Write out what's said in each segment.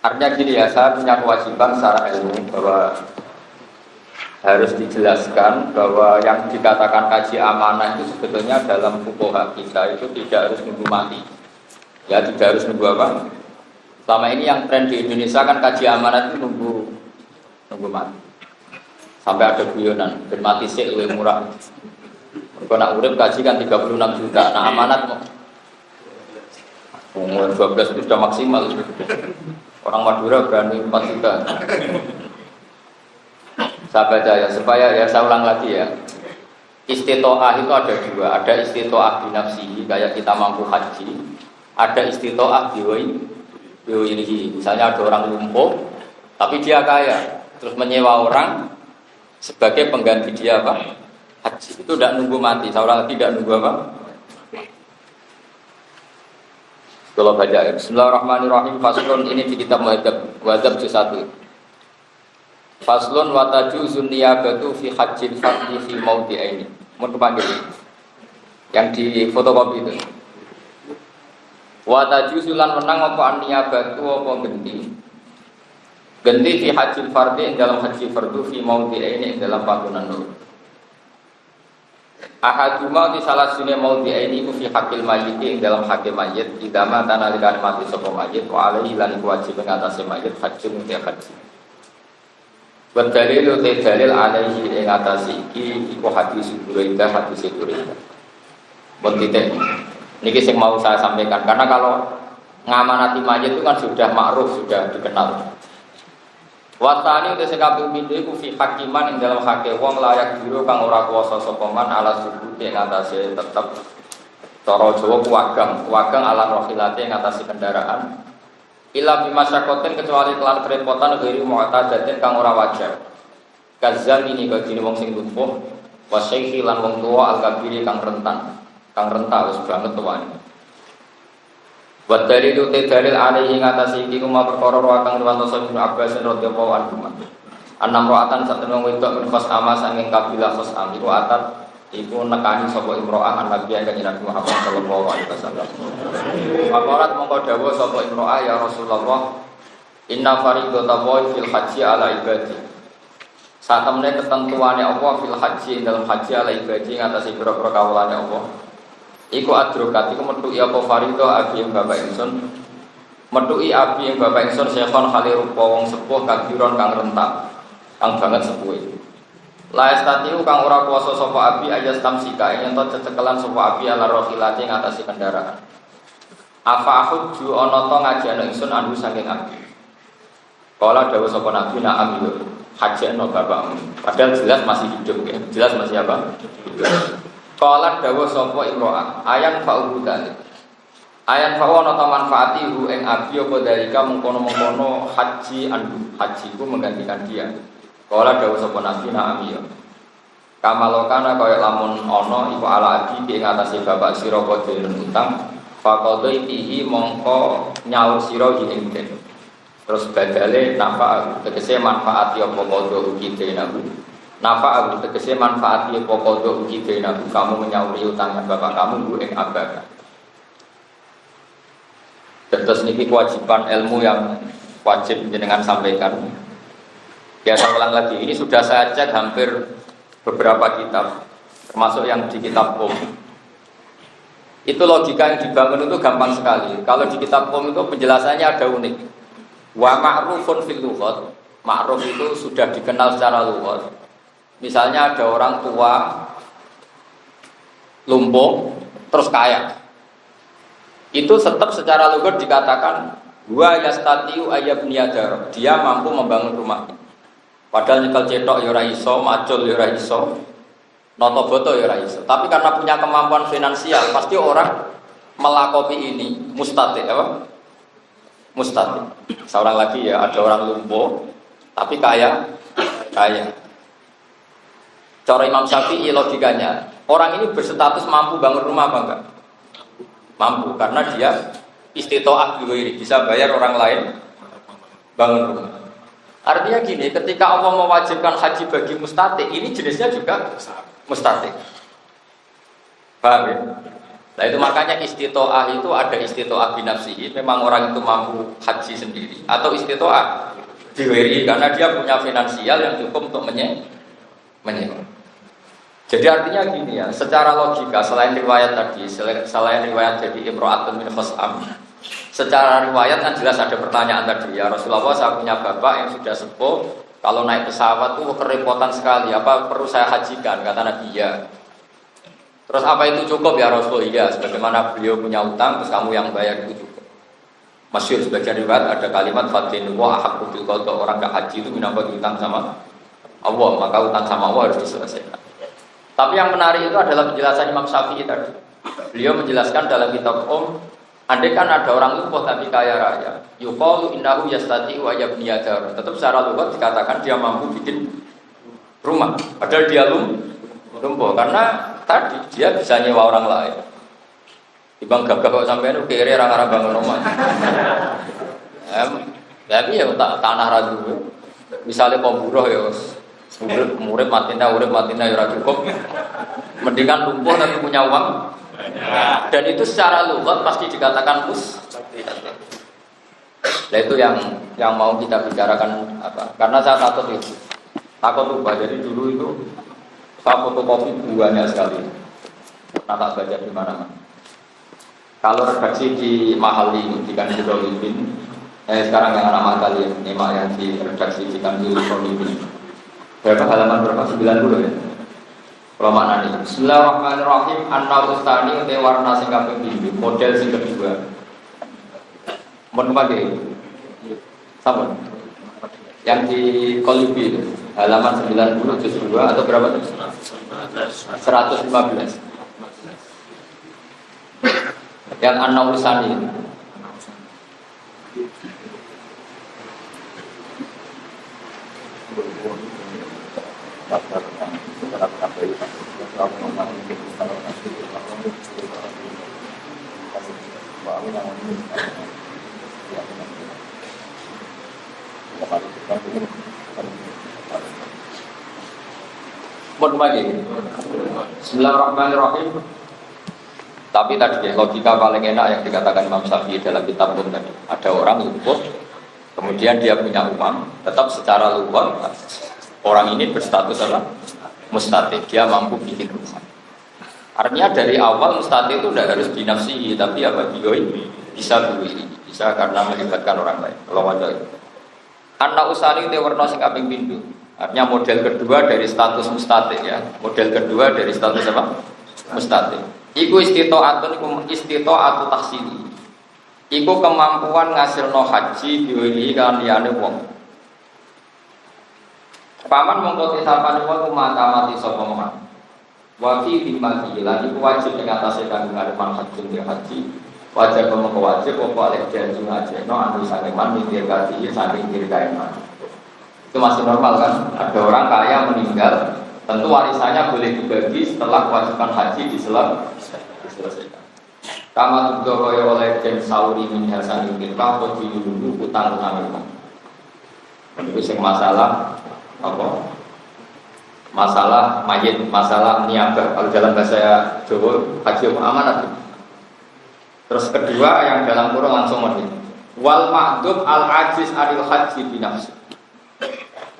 Artinya gini ya, saya punya kewajiban secara ilmu bahwa harus dijelaskan bahwa yang dikatakan kaji amanah itu sebetulnya dalam fuqaha kita itu tidak harus nunggu mati. Ya, tidak harus nunggu apa? Selama ini yang tren di Indonesia kan kaji amanah itu nunggu mati. Sampai ada guyonan, ben mati sik luwih murah. Kalau nak urip kaji kan 36 juta, nah amanat kok umur 12 itu sudah maksimal. Orang Madura berani 4 juta. Saya baca ya, supaya ya saya ulang lagi ya. Istitoah itu ada dua, ada istitoah binafsihi kayak kita mampu haji, ada istitoah biwirihi. Misalnya ada orang lumpuh, tapi dia kaya, terus menyewa orang sebagai pengganti dia apa? Haji. Itu tidak nunggu mati. Saya ulang lagi, tidak nunggu apa? Kalau baca ya. Bismillahirrahmanirrahim. Faslun ini di kitab Muhadzab juz 1. Faslun wa tajuzun niyabatu fi hajjil fardhi fi mawdi'aini. Mun kepanggil. Yang di fotokopi itu. Wa tajuzulan menang apa niyabatu apa genti. Genti fi hajjil fardhi dalam haji fardu fi mawdi'aini dalam panggonan loro. Ahaduma di salah sini mawdi'aini ku fi haqqil mayyit dalam haqqi mayyit idama tanalikan mati sapa mayyit wa alaihi lan wajib ngatasi mayyit hajjun ti haji. Berdalil utai dalil alaihi ing atasi iki iku hadis Buraidah hadis Buraidah. Bentitek. Niki sing mau saya sampaikan karena kalau ngamanati mayit itu kan sudah ma'ruf, sudah dikenal. Watani utai sekabung pintu iku fi hakiman ing dalam hake wong layak biru kang ora kuwasa sapa man ala suku ing atase tetep cara Jawa kuwagang ala rohilate ing atase kendaraan. Ila bimasyakotin kecuali kelan kerepotan dari mu'tadatin kang ora wajar. Kazam ini kagine wong sing lumpuh, wasyaihi lan wong tuwa al-kabiri kang rentan wis banget tuane. Wa dalilu dalil alaihi ngatasi iki kuma perkara kang riwantosa Ibnu Abbas radhiyallahu anhu. Anam ro'atan satene wong wedok min khosama sanging kabilah khosam iku atat iku nekani sapa imro'ah Nabi kanjeng Nabi Muhammad sallallahu alaihi wasallam. Maqalat mongko dawuh sapa imro'ah ya Rasulullah, inna fariidatallahi fil haji ala ibadi. Saat temene ketentuane Allah fil haji dalam haji ala ibadi ngatasi pira-pira kawulane Allah. Iku adrokat iku metuki apa fariidha abi yang bapak ingsun. Metuki abi yang bapak ingsun syekhon khalirupa wong sepuh kabiron kang rentak, kang banget sepuhe. La yastatiu kang ora kuwasa sapa abi ayas tamsika yen to cecekelan sapa abi ala rohilati ngatasi kendaraan. Afa hujju ana to ngajeni ingsun anhu saking abi. Kala dawuh sapa nabi na'am yo hajeno bapakmu. Padahal jelas masih hidup ya. Jelas masih apa? Kala dawuh sapa imro'ah ayan fa'udan. Ayan fa'u ana to manfaatihu ing abi apa dalika mengkono-mengkono haji anhu. Hajiku menggantikan dia. Kala dawuh sapa nabi na'am ya. Kamalokana kaya lamun ana iku ala abi ing atase bapak sira padha utang faqadaitihi mongko nyaur sira ing den. Terus badale nafa tegese manfaat ya apa qadha ukidinahu. Nafa tegese manfaat ya apa qadha ukidinahu kamu menyauri utang bapak kamu ing abaka. Terus niki kewajiban ilmu yang wajib jenengan sampaikan. Ya saya ulang lagi, ini sudah saya cek hampir beberapa kitab, termasuk yang di kitab POM. Itu logika yang dibangun itu gampang sekali. Kalau di kitab POM itu penjelasannya ada unik. Wa ma'rufun fil lughat. Ma'ruf itu sudah dikenal secara lughat. Misalnya ada orang tua lumpuh terus kaya. Itu tetap secara lughat dikatakan wa yastatiu ayyabniyadar. Dia mampu membangun rumah. Padahal nyekel cetok ya ora iso, macul ya ora iso, noto boto ya ora iso. Tapi karena punya kemampuan finansial, pasti orang melakopi ini mustati apa? Mustati. Seorang lagi ya, ada orang lumpuh tapi kaya. Cara Imam Syafi'i logikanya, orang ini berstatus mampu bangun rumah apa enggak? Mampu karena dia istitoah biwiri, bisa bayar orang lain bangun rumah. Artinya gini, ketika Allah mewajibkan haji bagi mustati, ini jenisnya juga mustati. Paham ya? Nah itu makanya istitoah itu ada istitoah binafsihi, memang orang itu mampu haji sendiri, atau istitoah diwiri karena dia punya finansial yang cukup untuk menyewa. Jadi artinya gini ya, secara logika selain riwayat tadi, selain riwayat dari Imro'atun min Khos'am, secara riwayat kan jelas ada pertanyaan tadi ya Rasulullah, saya punya bapak yang sudah sepuh, kalau naik pesawat tuh kerepotan sekali, apa perlu saya hajikan? Kata Nabi ya. Terus apa itu cukup ya Rasulullah? Iya, sebagaimana beliau punya utang, terus kamu yang bayar itu cukup. Masyhur sebagian riwayat ada kalimat fatin wa haqqu bil qada, orang enggak haji itu menambah utang sama Allah, maka utang sama Allah harus diselesaikan. Tapi yang menarik itu adalah penjelasan Imam Syafi'i tadi. Beliau menjelaskan dalam kitab andai kan ada orang lumpuh tapi kaya raya, yuqalu innahu yastati wa yabni dar. Tetap secara lughat dikatakan dia mampu bikin rumah, padahal dia lumpuh karena tadi dia bisa nyewa orang lain. Ibang gagah kok sampean kere orang-orang bangun rumah. Tapi ya tanah radu. Misalnya pemburuh ya murid matina ya ora cukup. Mendingan lumpuh tapi punya uang. Dan itu secara lughat pasti dikatakan Nah itu yang mau kita bicarakan apa? Karena saya takut lupa. Jadi dulu itu saya fotokopi banyak sekali. Nah, tak baca di mana-mana. Kalau redaksi di Mahali di Kanjeng Rolibin, sekarang yang anak kali ini yang di redaksi di Kanjeng Rolibin. Berapa halaman berapa? 90 ya. Kalau maknanya Bismillahirrahmanirrahim. An-Naul Ustani te warna sing kaping 7, model sing kedua. Mun pagi. Sama. Yang di Kolibi halaman 90 juz 2 atau berapa? 115. Yang An-Naul Ustani. Bismillahirrahmanirrahim. Tapi tadi logika paling enak yang dikatakan Imam Syafi'i dalam kitab pun tadi, ada orang lumpuh, kemudian dia punya uang, tetap secara luar orang ini berstatus apa? Mustati, dia mampu bikin rumah. Artinya dari awal mustati itu tidak harus binafsihi, tapi apa bisa duit, bisa karena melibatkan orang lain. Kalau ada anak usani itu warna sing kaping pindho. Artinya model kedua dari status mustati ya. Model kedua dari status apa? Mustati. Iku istito'atu tahsili. Iku kemampuan ngasilno haji diwili kan liyane wong. Paman mongko tisapane wong mati sapa man. Wa fi dimati lan iku wajib ing atase kanggo ngarepan haji. Wajib mongko wajib apa oleh janji ngajeno anu saking man mikir kati saking dirgawe man. Itu masih normal kan? Ada orang kaya meninggal, tentu warisannya boleh dibagi setelah kewajiban haji diselesaikan. Kama tudho kaya oleh den sauri min hasan kita kok dilulu utang-utang itu. Itu sing masalah apa? Masalah mayit, masalah niabah. Kalau dalam bahasa Jawa haji amanat. Terus kedua yang dalam Quran langsung mati. Wal ma'dub al ajiz anil haji binafsi.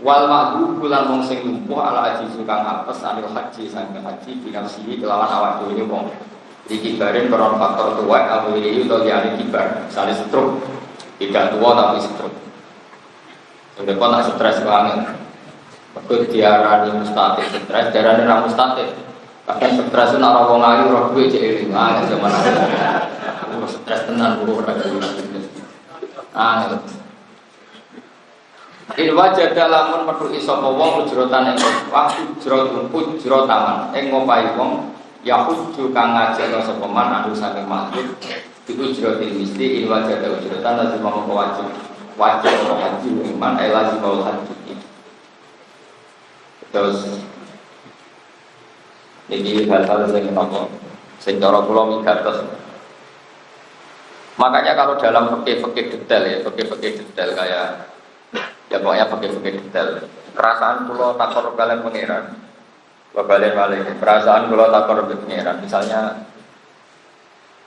Wal ma'dub lan wong sing lumpuh al ajiz kang apes anil haji sang haji binafsi kelawan awak dhewe ini wong. Iki bareng peron faktor tua atau ini itu liyane kibar. Misalnya stroke, tidak tua tapi stroke. Sudah kok tak stres banget. Betul diarani mustatif stres, diarani ra mustatif. Kadang stres itu nak wong ayu roh duwe cek eling. Zaman aku stres tenan kok ora duwe. In wajah dalamun metu sapa wong ujrotan ing waktu ujrotaman ing ngopahi wong ya hujju kang ngajakno sapa man anu saking makhluk diujrotil misti in wajah ujrotan lazim mongko wajib haji iman lazim haji. Terus ini hal-hal yang apa? Secara kula migatos. Makanya kalau dalam fikih detail ya, fikih detail kayak ya pokoknya fikih detail. Perasaan kula takor kalian pangeran. Babalen balik. Perasaan kula takor pangeran. Misalnya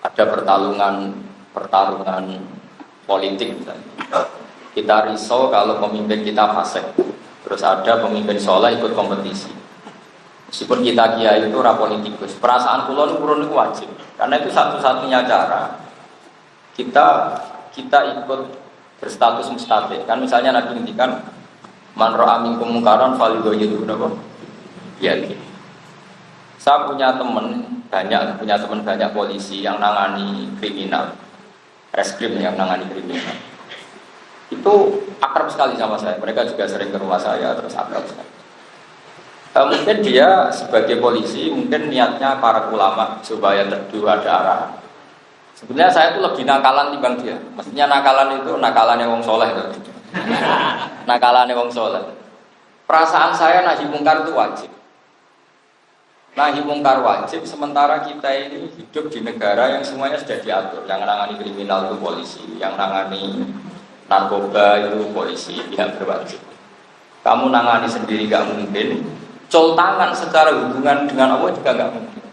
ada pertarungan politik misalnya. Kita risau kalau pemimpin kita fasik, terus ada pemimpin soleh ikut kompetisi. Meskipun kita kiai itu ora politikus, perasaan kula niku purun niku wajib. Karena itu satu-satunya cara kita ikut berstatus mustatik. Kan misalnya Nabi ngendikan man ra'a minkum munkaran falyughayyirhu ya. Saya punya teman banyak polisi yang nangani kriminal, reskrim yang nangani kriminal. Itu akrab sekali sama saya. Mereka juga sering ke rumah saya, terus akrab sekali. Mungkin dia sebagai polisi, mungkin niatnya para ulama supaya teduh ada arah. Sebenarnya saya itu lebih nakalan dibanding dia. Maksudnya nakalan itu nakalannya wong soleh. Nakalannya wong soleh. Perasaan saya nahi mungkar itu wajib. Nahi mungkar wajib, sementara kita ini hidup di negara yang semuanya sudah diatur. Yang nangani kriminal itu polisi, yang nangani narkoba itu polisi, pihak berwajib. Kamu nangani sendiri gak mungkin, col tangan secara hubungan dengan Allah juga gak mungkin.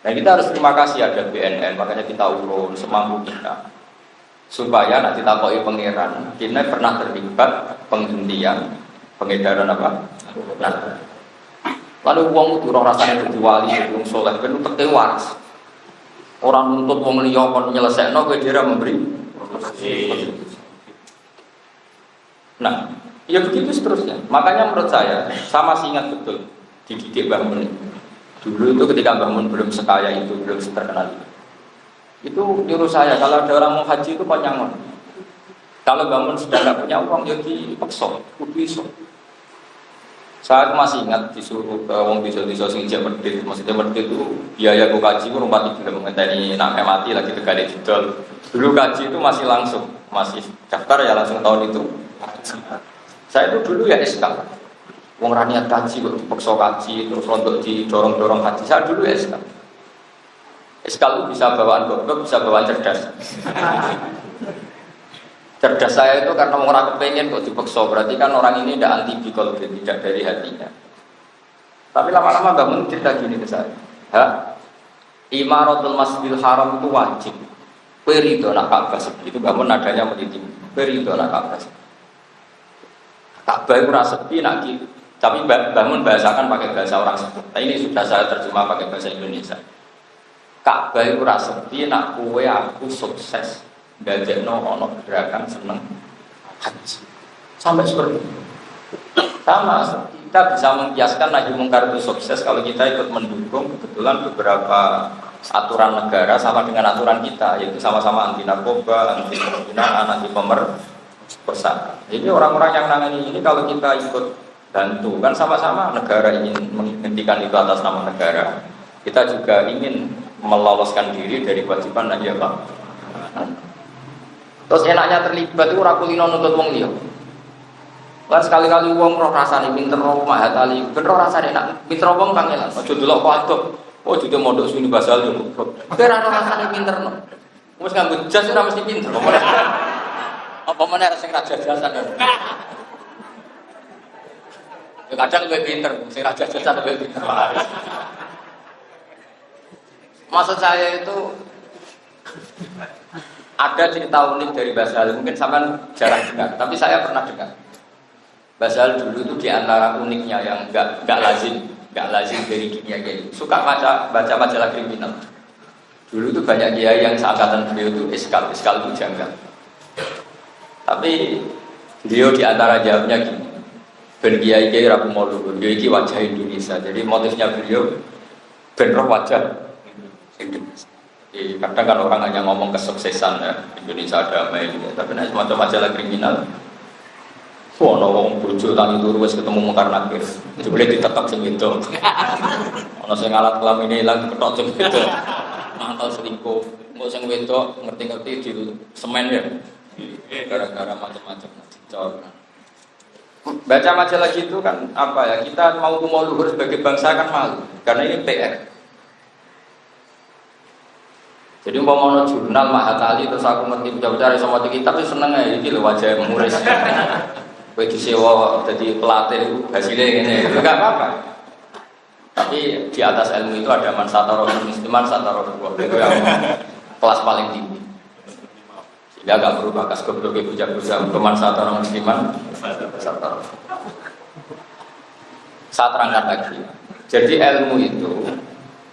Nah kita harus terima kasih ada BNN, makanya kita urun semampu kita. Supaya nanti takoi pangeran, kita pernah terlibat penghentian, pengedaran apa? Nah, lalu uang itu orang rasanya jadi wali, jadi soleh, kan itu tertewas. Orang nuntut uang liya kon nyelesekno kowe dhewe memberi. Nah, ya begitu seterusnya. Makanya menurut saya masih ingat betul dididik Mbah Mun. Dulu itu ketika Mbah Mun belum sekaya itu, belum terkenal itu nyuruh saya kalau ada orang mau haji itu panjangan. Kalau Mbah Mun sudah nggak punya uang, ya dipaksa, kudu iso. Saya masih ingat disuruh ke wong desa-desa sing jek medhit, maksudnya medhit itu biaya ku kaji ku rumah 3 ngenteni nak mati lagi tegale didol. Dulu kaji itu masih langsung, masih daftar ya langsung tahun itu. Saya itu dulu ya SK. Wong ra niat kaji kok dipaksa kaji terus rontok didorong-dorong kaji. Saya dulu ya SK. SK itu bisa bawaan goblok, bisa bawaan cerdas. Cerdas saya itu karena orang kepengen kok dipaksa, berarti kan orang ini tidak anti bikologis, tidak dari hatinya. Tapi lama-lama bangun cerita gini ke saya, Imaratul Masjidil Haram itu wajib. Perido nak Ka'bah sepi itu bangun nadanya meniti. Perido nak Ka'bah sepi. Ka'bah itu sepi nak gitu. Tapi bangun bahasakan pakai bahasa orang sepi. Nah, ini sudah saya terjemah pakai bahasa Indonesia. Ka'bah itu sepi nak kue aku sukses. Gajekno ono gerakan seneng haji sampai seperti itu. Sama kita bisa mengkiaskan nahi mungkar itu sukses kalau kita ikut mendukung kebetulan beberapa aturan negara sama dengan aturan kita, yaitu sama-sama anti narkoba, anti penggunaan, anti pemerkosaan. Jadi orang-orang yang nangani ini kalau kita ikut bantu kan sama-sama negara ingin menghentikan itu atas nama negara. Kita juga ingin meloloskan diri dari kewajiban nahi apa? Terus enaknya terlibat itu ora kulino nuntut wong liya. Lan sekali-kali wong roh rasane pinter roh mahatali, ben roh rasane enak pinter wong kangelan. Aja delok kok aduk. Oh jute mondok suni basal yo. Ora roh rasane pinter no. Wis nganggo jas ora mesti pinter. Apa meneh sing ra jajasan ya. Ya kadang luwih pinter, sing ra jajasan luwih pinter. Maksud saya itu ada cerita unik dari Basal, mungkin sampean jarang dengar, tapi saya pernah dengar. Basal dulu itu di antara uniknya yang nggak lazim dari dunia kiai. Suka baca majalah kriminal. Dulu itu banyak kiai yang seangkatan beliau itu iskal itu janggal. Tapi beliau di antara jawabnya gini, ben kiai rabu mau luhur, kiai wajah Indonesia. Jadi motifnya beliau ben roh wajah Indonesia. Kadang kan orang hanya ngomong kesuksesan ya, Indonesia damai gitu. Tapi nek semacam majalah kriminal ono wong bojo tangi turu wis ketemu mungkar nakir. Jebule ditekek sing wedok. Ono sing alat kelamin ilang ketok sing wedok. Mantel selingkuh. Engko sing wedok ngerti-ngerti di semen ya. Gara-gara macam-macam dicor. Baca majalah gitu kan apa ya? Kita mau luhur sebagai bangsa kan malu. Karena ini PR. Jadi mau jurnal Mahatali terus aku ngerti baca-baca sama kitab itu seneng ya iki lho wajah muris. Kowe disewa dadi pelatih hasilnya ngene. Enggak apa-apa. Tapi di atas ilmu itu ada man satara musliman satara dua. Itu yang kelas paling tinggi. Sehingga agak berubah kas goblok bujang-bujang man satara musliman satara. Saya terangkan lagi. Jadi ilmu itu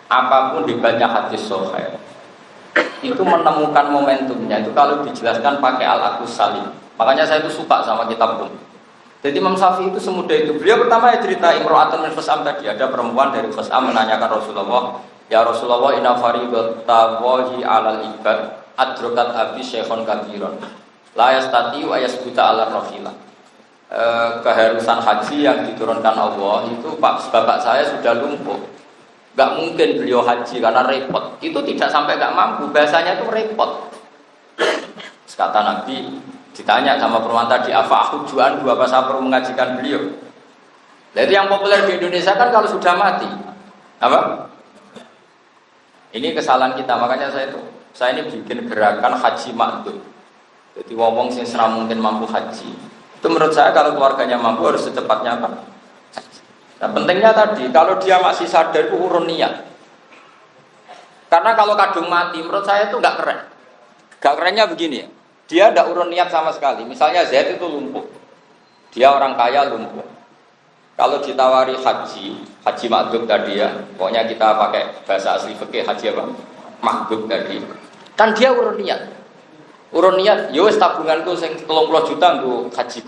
apapun dibaca hadis sahih itu menemukan momentumnya itu kalau dijelaskan pakai al-aqus salim. Makanya saya itu suka sama kitab Qum. Jadi Imam Syafi'i itu semudah itu. Beliau pertama ya cerita Imro'atun min Khus'am tadi. Ada perempuan dari Khus'am menanyakan Rasulullah, "Ya Rasulullah, inna fariidatallahi 'alal ibad adrokat abi syekhon kabiron. La yastati wa yasbuta 'ala rafilah." Keharusan haji yang diturunkan Allah itu bapak saya sudah lumpuh. Gak mungkin beliau haji karena repot. Itu tidak sampai gak mampu, bahasanya itu repot. Kata Nabi, ditanya sama perempuan tadi, apa tujuan dua apa saya perlu mengajikan beliau? Nah, itu yang populer di Indonesia kan kalau sudah mati. Apa? Ini kesalahan kita, makanya saya ini bikin gerakan haji makdum. Jadi ngomong sing senang mungkin mampu haji. Itu menurut saya kalau keluarganya mampu harus secepatnya apa? Nah pentingnya tadi, kalau dia masih sadar itu urun niat. Karena kalau kadung mati, menurut saya itu nggak keren. Nggak kerennya begini ya, dia tidak urun niat sama sekali. Misalnya Zaid itu lumpuh, dia orang kaya lumpuh. Kalau ditawari haji makdum tadi ya, pokoknya kita pakai bahasa asli fikih haji apa? Makdum tadi. Kan dia urun niat, yowes tabunganku sing 30 juta nggo haji.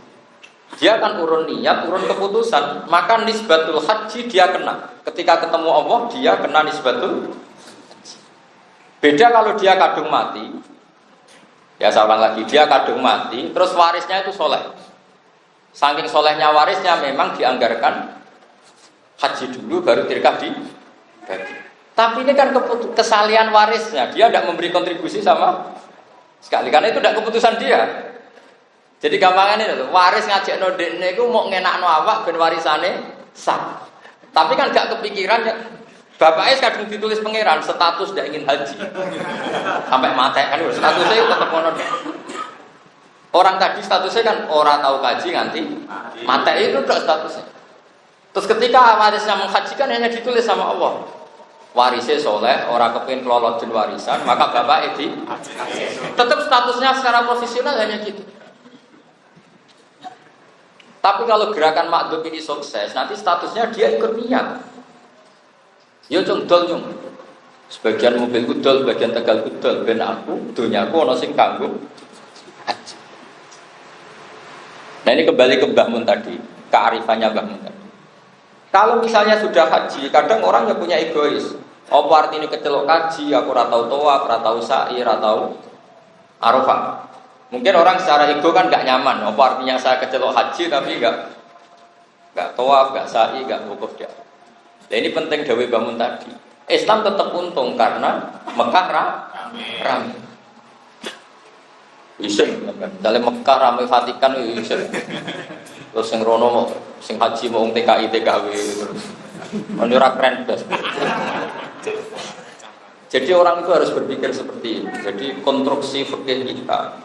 Dia kan urun niat, urun keputusan, maka nisbatul haji dia kena. Ketika ketemu Allah, dia kena nisbatul haji. Beda kalau dia kadung mati. Ya saya ulang lagi, dia kadung mati, terus warisnya itu soleh. Saking solehnya warisnya memang dianggarkan haji dulu, baru tirkah di bagi. Tapi ini kan kesalian warisnya, dia tidak memberi kontribusi sama sekali, karena itu tidak keputusan dia. Jadi gampangannya itu, waris ngajak nodekne itu mau ngenakno awak ben warisane sah. Tapi kan gak kepikiran ya. Bapaknya kadang ditulis pangeran status tidak ingin haji. Sampai mati kan statusnya tetap ngono. Orang tadi statusnya kan orang tahu kaji nganti mati itu udah statusnya. Terus ketika warisnya menghajikan hanya ditulis sama Allah. Warisnya soleh, orang kepingin kelolot jen warisan, maka bapak itu tetap statusnya secara profesional hanya gitu. Tapi kalau gerakan makdum ini sukses, nanti statusnya dia ikut niat. Ya cung dol nyung. Sebagian mobil kudol, sebagian tegal kudol, ben aku, dunyaku ana sing kanggo. Nah ini kembali ke Mbah Mun tadi, kearifannya Mbah Mun tadi. Kalau misalnya sudah haji, kadang orang yang punya egois. Apa artinya kecelok haji, aku ora tau tawaf, ora tau sa'i, ora tau Arafah. Mungkin orang secara ego kan nggak nyaman. Apa artinya saya kecelok haji tapi nggak tawaf, nggak sa'i, nggak wukuf dia. Nah ini penting Dawe Mbah Mun tadi. Islam tetap untung karena Mekah ramai. Isin, misalnya Mekah ramai Vatikan isin. Terus yang Rono mau, sing haji mau TKI TKW terus. Menurut keren bes. Jadi orang itu harus berpikir seperti ini. Jadi konstruksi fikih kita.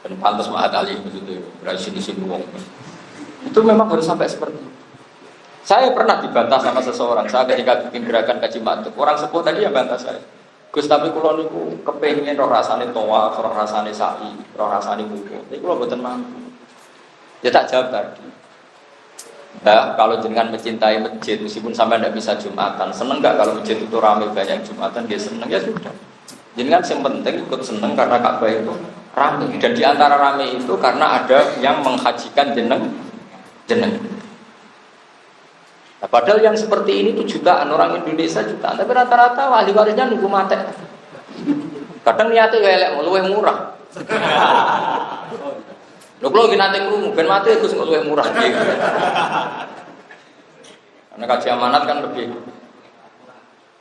Dan pantas Mahat Ali itu berhasil sini wong. Itu memang harus sampai seperti itu. Saya pernah dibantah sama seseorang. Saya ketika bikin gerakan kaji makdum, orang sepuh tadi yang bantah saya. Gus tapi kula niku kepengin roh rasane tawaf, roh rasane sa'i, roh rasane wukuf. Niku kula mboten mampu. Ya tak jawab tadi. Nah, kalau jenengan mencintai masjid meskipun sampai tidak bisa Jumatan, seneng nggak kalau masjid itu ramai banyak Jumatan? Dia seneng ya sudah. Jenengan yang penting ikut seneng karena Ka'bah itu ramai, dan di antara ramai itu karena ada yang menghajikan jeneng. Nah, padahal yang seperti ini itu jutaan orang Indonesia jutaan, tapi rata-rata ahli warisnya nunggu mati. Kadang niatnya elek, luwih murah. Lho kalau gini nanti krungu, ben mati itu luwih murah. Karena kaji amanat kan lebih.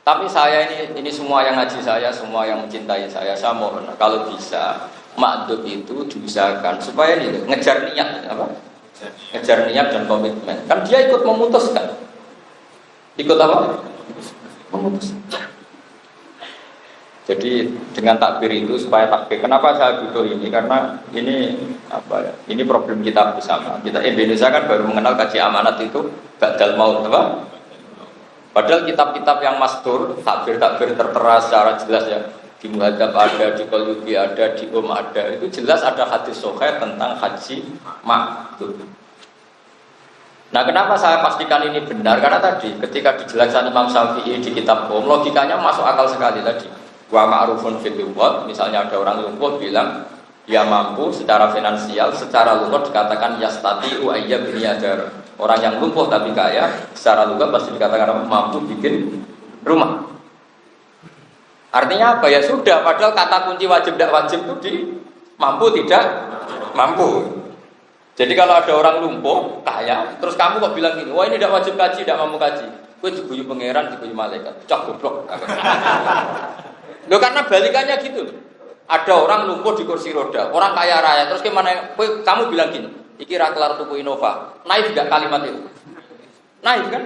Tapi saya ini semua yang ngaji saya, semua yang mencintai saya mohon kalau bisa makdum itu diusahakan supaya ini ngejar niat, apa? Ngejar niat dan komitmen. Kan dia ikut memutuskan. Ikut apa? Memutuskan. Jadi dengan takbir itu supaya takbir. Kenapa saya butuh ini? Karena ini apa ya? Ini problem kita bersama. Kita Indonesia kan baru mengenal kaji amanat itu badal maut, apa? Padahal kitab-kitab yang mastur, takbir-takbir tertera secara jelas ya, di Muhadzab ada, di Qalyubi ada, di ada, itu jelas ada hadis sahih tentang haji mabrur. Nah, kenapa saya pastikan ini benar? Karena tadi ketika dijelaskan Imam Syafi'i di kitab logikanya masuk akal sekali tadi. Wa ma'rufun fil lughah, misalnya ada orang lumpuh bilang dia mampu secara finansial, secara lughah dikatakan yastati'u ayyab biniyadar. Orang yang lumpuh tapi kaya, secara lughah pasti dikatakan mampu bikin rumah. Artinya apa? Ya sudah, padahal kata kunci wajib tidak wajib itu di mampu tidak mampu. Jadi kalau ada orang lumpuh, kaya, terus kamu kok bilang gini, wah ini tidak wajib kaji, tidak mampu kaji. Gue diguyu pangeran, diguyu malaikat, cak goblok. Loh, karena balikannya gitu. Ada orang lumpuh di kursi roda, orang kaya raya, terus gimana? Kamu bilang gini, iki ra kelar tuku Innova, naik tidak kalimat itu? Naik kan?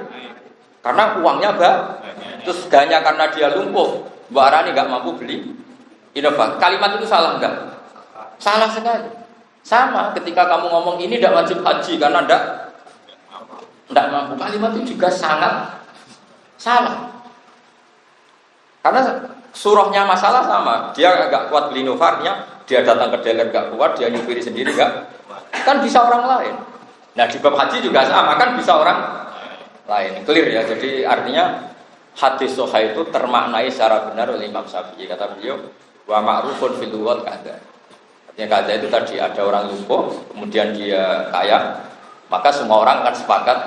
Karena uangnya terus ganya karena dia lumpuh, Mbak Arani nggak mampu beli Innova. Kalimat itu salah nggak? Salah sekali. Sama ketika kamu ngomong ini tidak wajib haji karena tidak mampu, kalimat itu juga sangat salah. Karena surahnya masalah sama, dia agak kuat beli Novarnya, dia datang ke dealer gak kuat, dia nyupiri sendiri gak, kan bisa orang lain. Nah di bab haji juga sama, kan bisa orang lain. Clear ya, jadi artinya hadis sahih itu termaknai secara benar oleh Imam Syafi'i. Kata beliau, wa ma'rufun fil lughah kada. Artinya kada itu tadi ada orang lumpuh, kemudian dia kaya, maka semua orang akan sepakat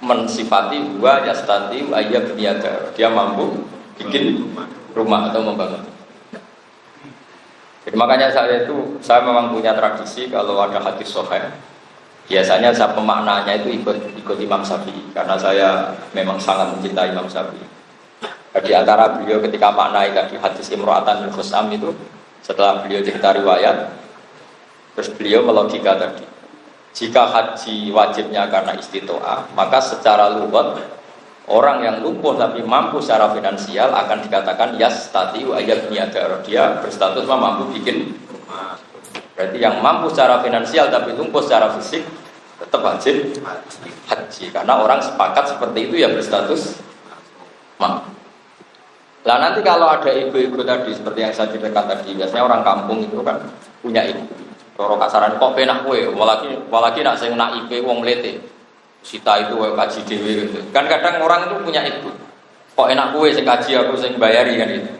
mensifati wa yastati wa ayyab niyada. Dia mampu bikin rumah atau membangun. Jadi makanya saya memang punya tradisi kalau ada hadis sahih, biasanya saya pemaknanya itu ikut Imam Syafi'i karena saya memang sangat mencintai Imam Syafi'i. Di antara beliau ketika maknai tadi hadis Imra'atan bin Khusam itu, setelah beliau cerita riwayat, terus beliau melogika tadi, jika haji wajibnya karena istitoah, maka secara lughat orang yang lumpuh tapi mampu secara finansial akan dikatakan yastati wa ayyab niyadar, dia berstatus mampu bikin. Berarti yang mampu secara finansial tapi lumpuh secara fisik tetap wajib haji, karena orang sepakat seperti itu ya berstatus mampu. Lah nanti kalau ada ibu-ibu tadi seperti yang saya ceritakan tadi, biasanya orang kampung itu kan punya ibu. Toro kasaran kok penak kowe, walaki nak sing nak IP wong mlete. Sita itu kaji dhewe gitu. Kan kadang orang itu punya ibu. Kok enak kowe sing kaji aku sing bayari kan itu.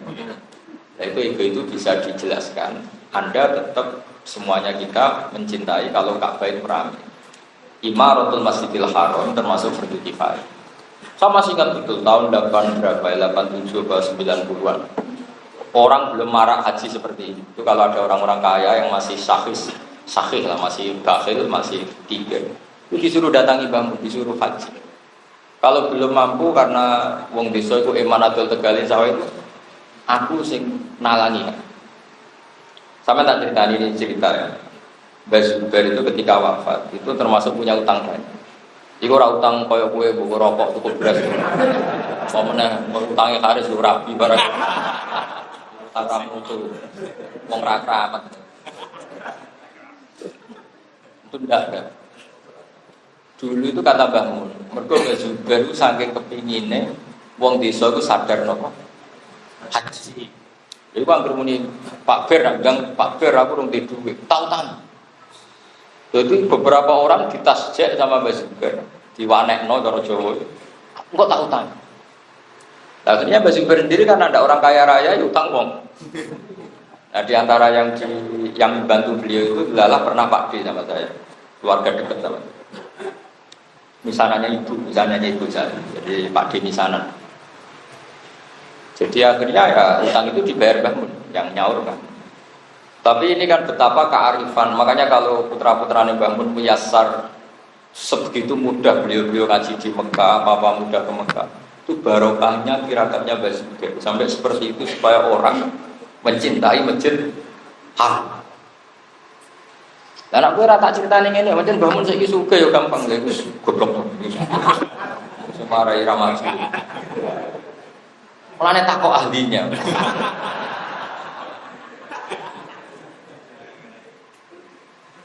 Nah, itu ibu itu bisa dijelaskan. Anda tetap semuanya kita mencintai kalau Ka'bah itu ramai. Imaratul Masjidil Haram termasuk fardu kifayah. Saya masih ingat betul tahun 8 berapa, 87 ke 90-an. Orang belum marak haji seperti ini. Itu kalau ada orang-orang kaya yang masih sahih lah, masih bakhil, masih tiga. Itu disuruh datangi bambu, disuruh haji. Kalau belum mampu karena wong desa itu Emanatul Tegalin sawah itu, aku sing nalangi. Sama tak cerita ini cerita ya. Mbah Zubair itu ketika wafat itu termasuk punya utang banyak. Iku ora utang kaya kowe buku rokok tuku beras. Apa meneh utange karis yo rapi barang. Utang mutu. Wong ra kramat. Itu ndak ada. Dulu itu kata Mbah Mun, mergo Mbah Zubair itu saking kepingine wong desa itu sadar napa? Haji. Iku anggere muni Pak Ber bilang Pak Ber aku urung duwe duit, tak utang. Jadi beberapa orang ditasjek sama Mbah Zubair, diwanekno cara Jawa. Engko tak utang. Nah, akhirnya Mbah Zubair sendiri kan ada orang kaya raya ya utang wong. Nah, di antara yang bantu beliau itu Lalah pernah Pak D sama saya, keluarga dekat sama saya. Misananya ibu saya, jadi Pak D misanan. Jadi akhirnya ya utang itu dibayar Mbah Mun yang nyaur kan. Tapi ini kan betapa kearifan, makanya kalau putra-putranya Mbah Mun muyasar sebegitu mudah beliau ngaji di Mekah, apa mudah ke Mekah. Itu barokahnya kiragatnya Mbah Zubair sampai seperti itu supaya orang mencintai masjid Haram. Lah nek kowe ora tak critani ngene, pancen Mbah Mun saiki sugih ya gampang lho wis goblok to. Semarai ra maju. Mulane takok ahlinya.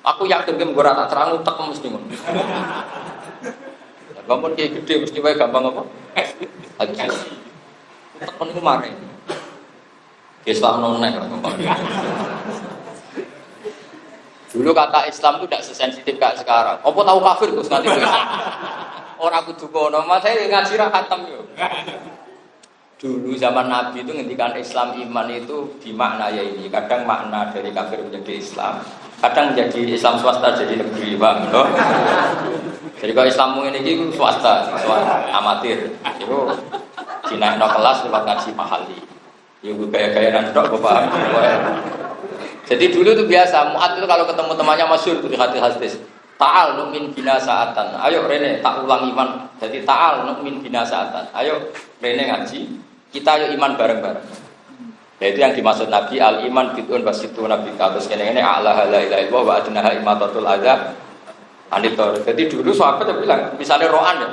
Aku yakin ke ora tak terang utek mesti ngono. Gampang kiai gede mesti wae gampang apa? Haji. Temen ku mari. Islam noneh. Dulu kata Islam itu tidak sesensitif kayak sekarang. Apa tahu kafir Gus nanti orang kudu kono, mas saya ngaji ra khatam yo. Dulu zaman Nabi itu ngendikan Islam iman itu dimakna ya ini. Kadang makna dari kafir menjadi Islam, kadang menjadi Islam swasta jadi negeri, bang. Jadi kalau Islam ini swasta amatir, itu dinaikno kelas lewat ngaji mahali. Ya gaya-gaya nanti dok, bapak. Jadi dulu itu biasa, Mu'ad itu kalau ketemu temannya masyhur di hadis-hadis. Ta'al nu'min bina sa'atan. Ayo Rene tak ulang iman. Jadi ta'al nu'min bina sa'atan. Ayo Rene ngaji. Kita ayo iman bareng-bareng. Nah itu yang dimaksud Nabi al-iman bid'un wasituna bid'ah. Terus ini a'laha la ilaha illallah wa adnaha imatatul adza anitor. Jadi dulu sahabat bilang, misalnya ro'an ya.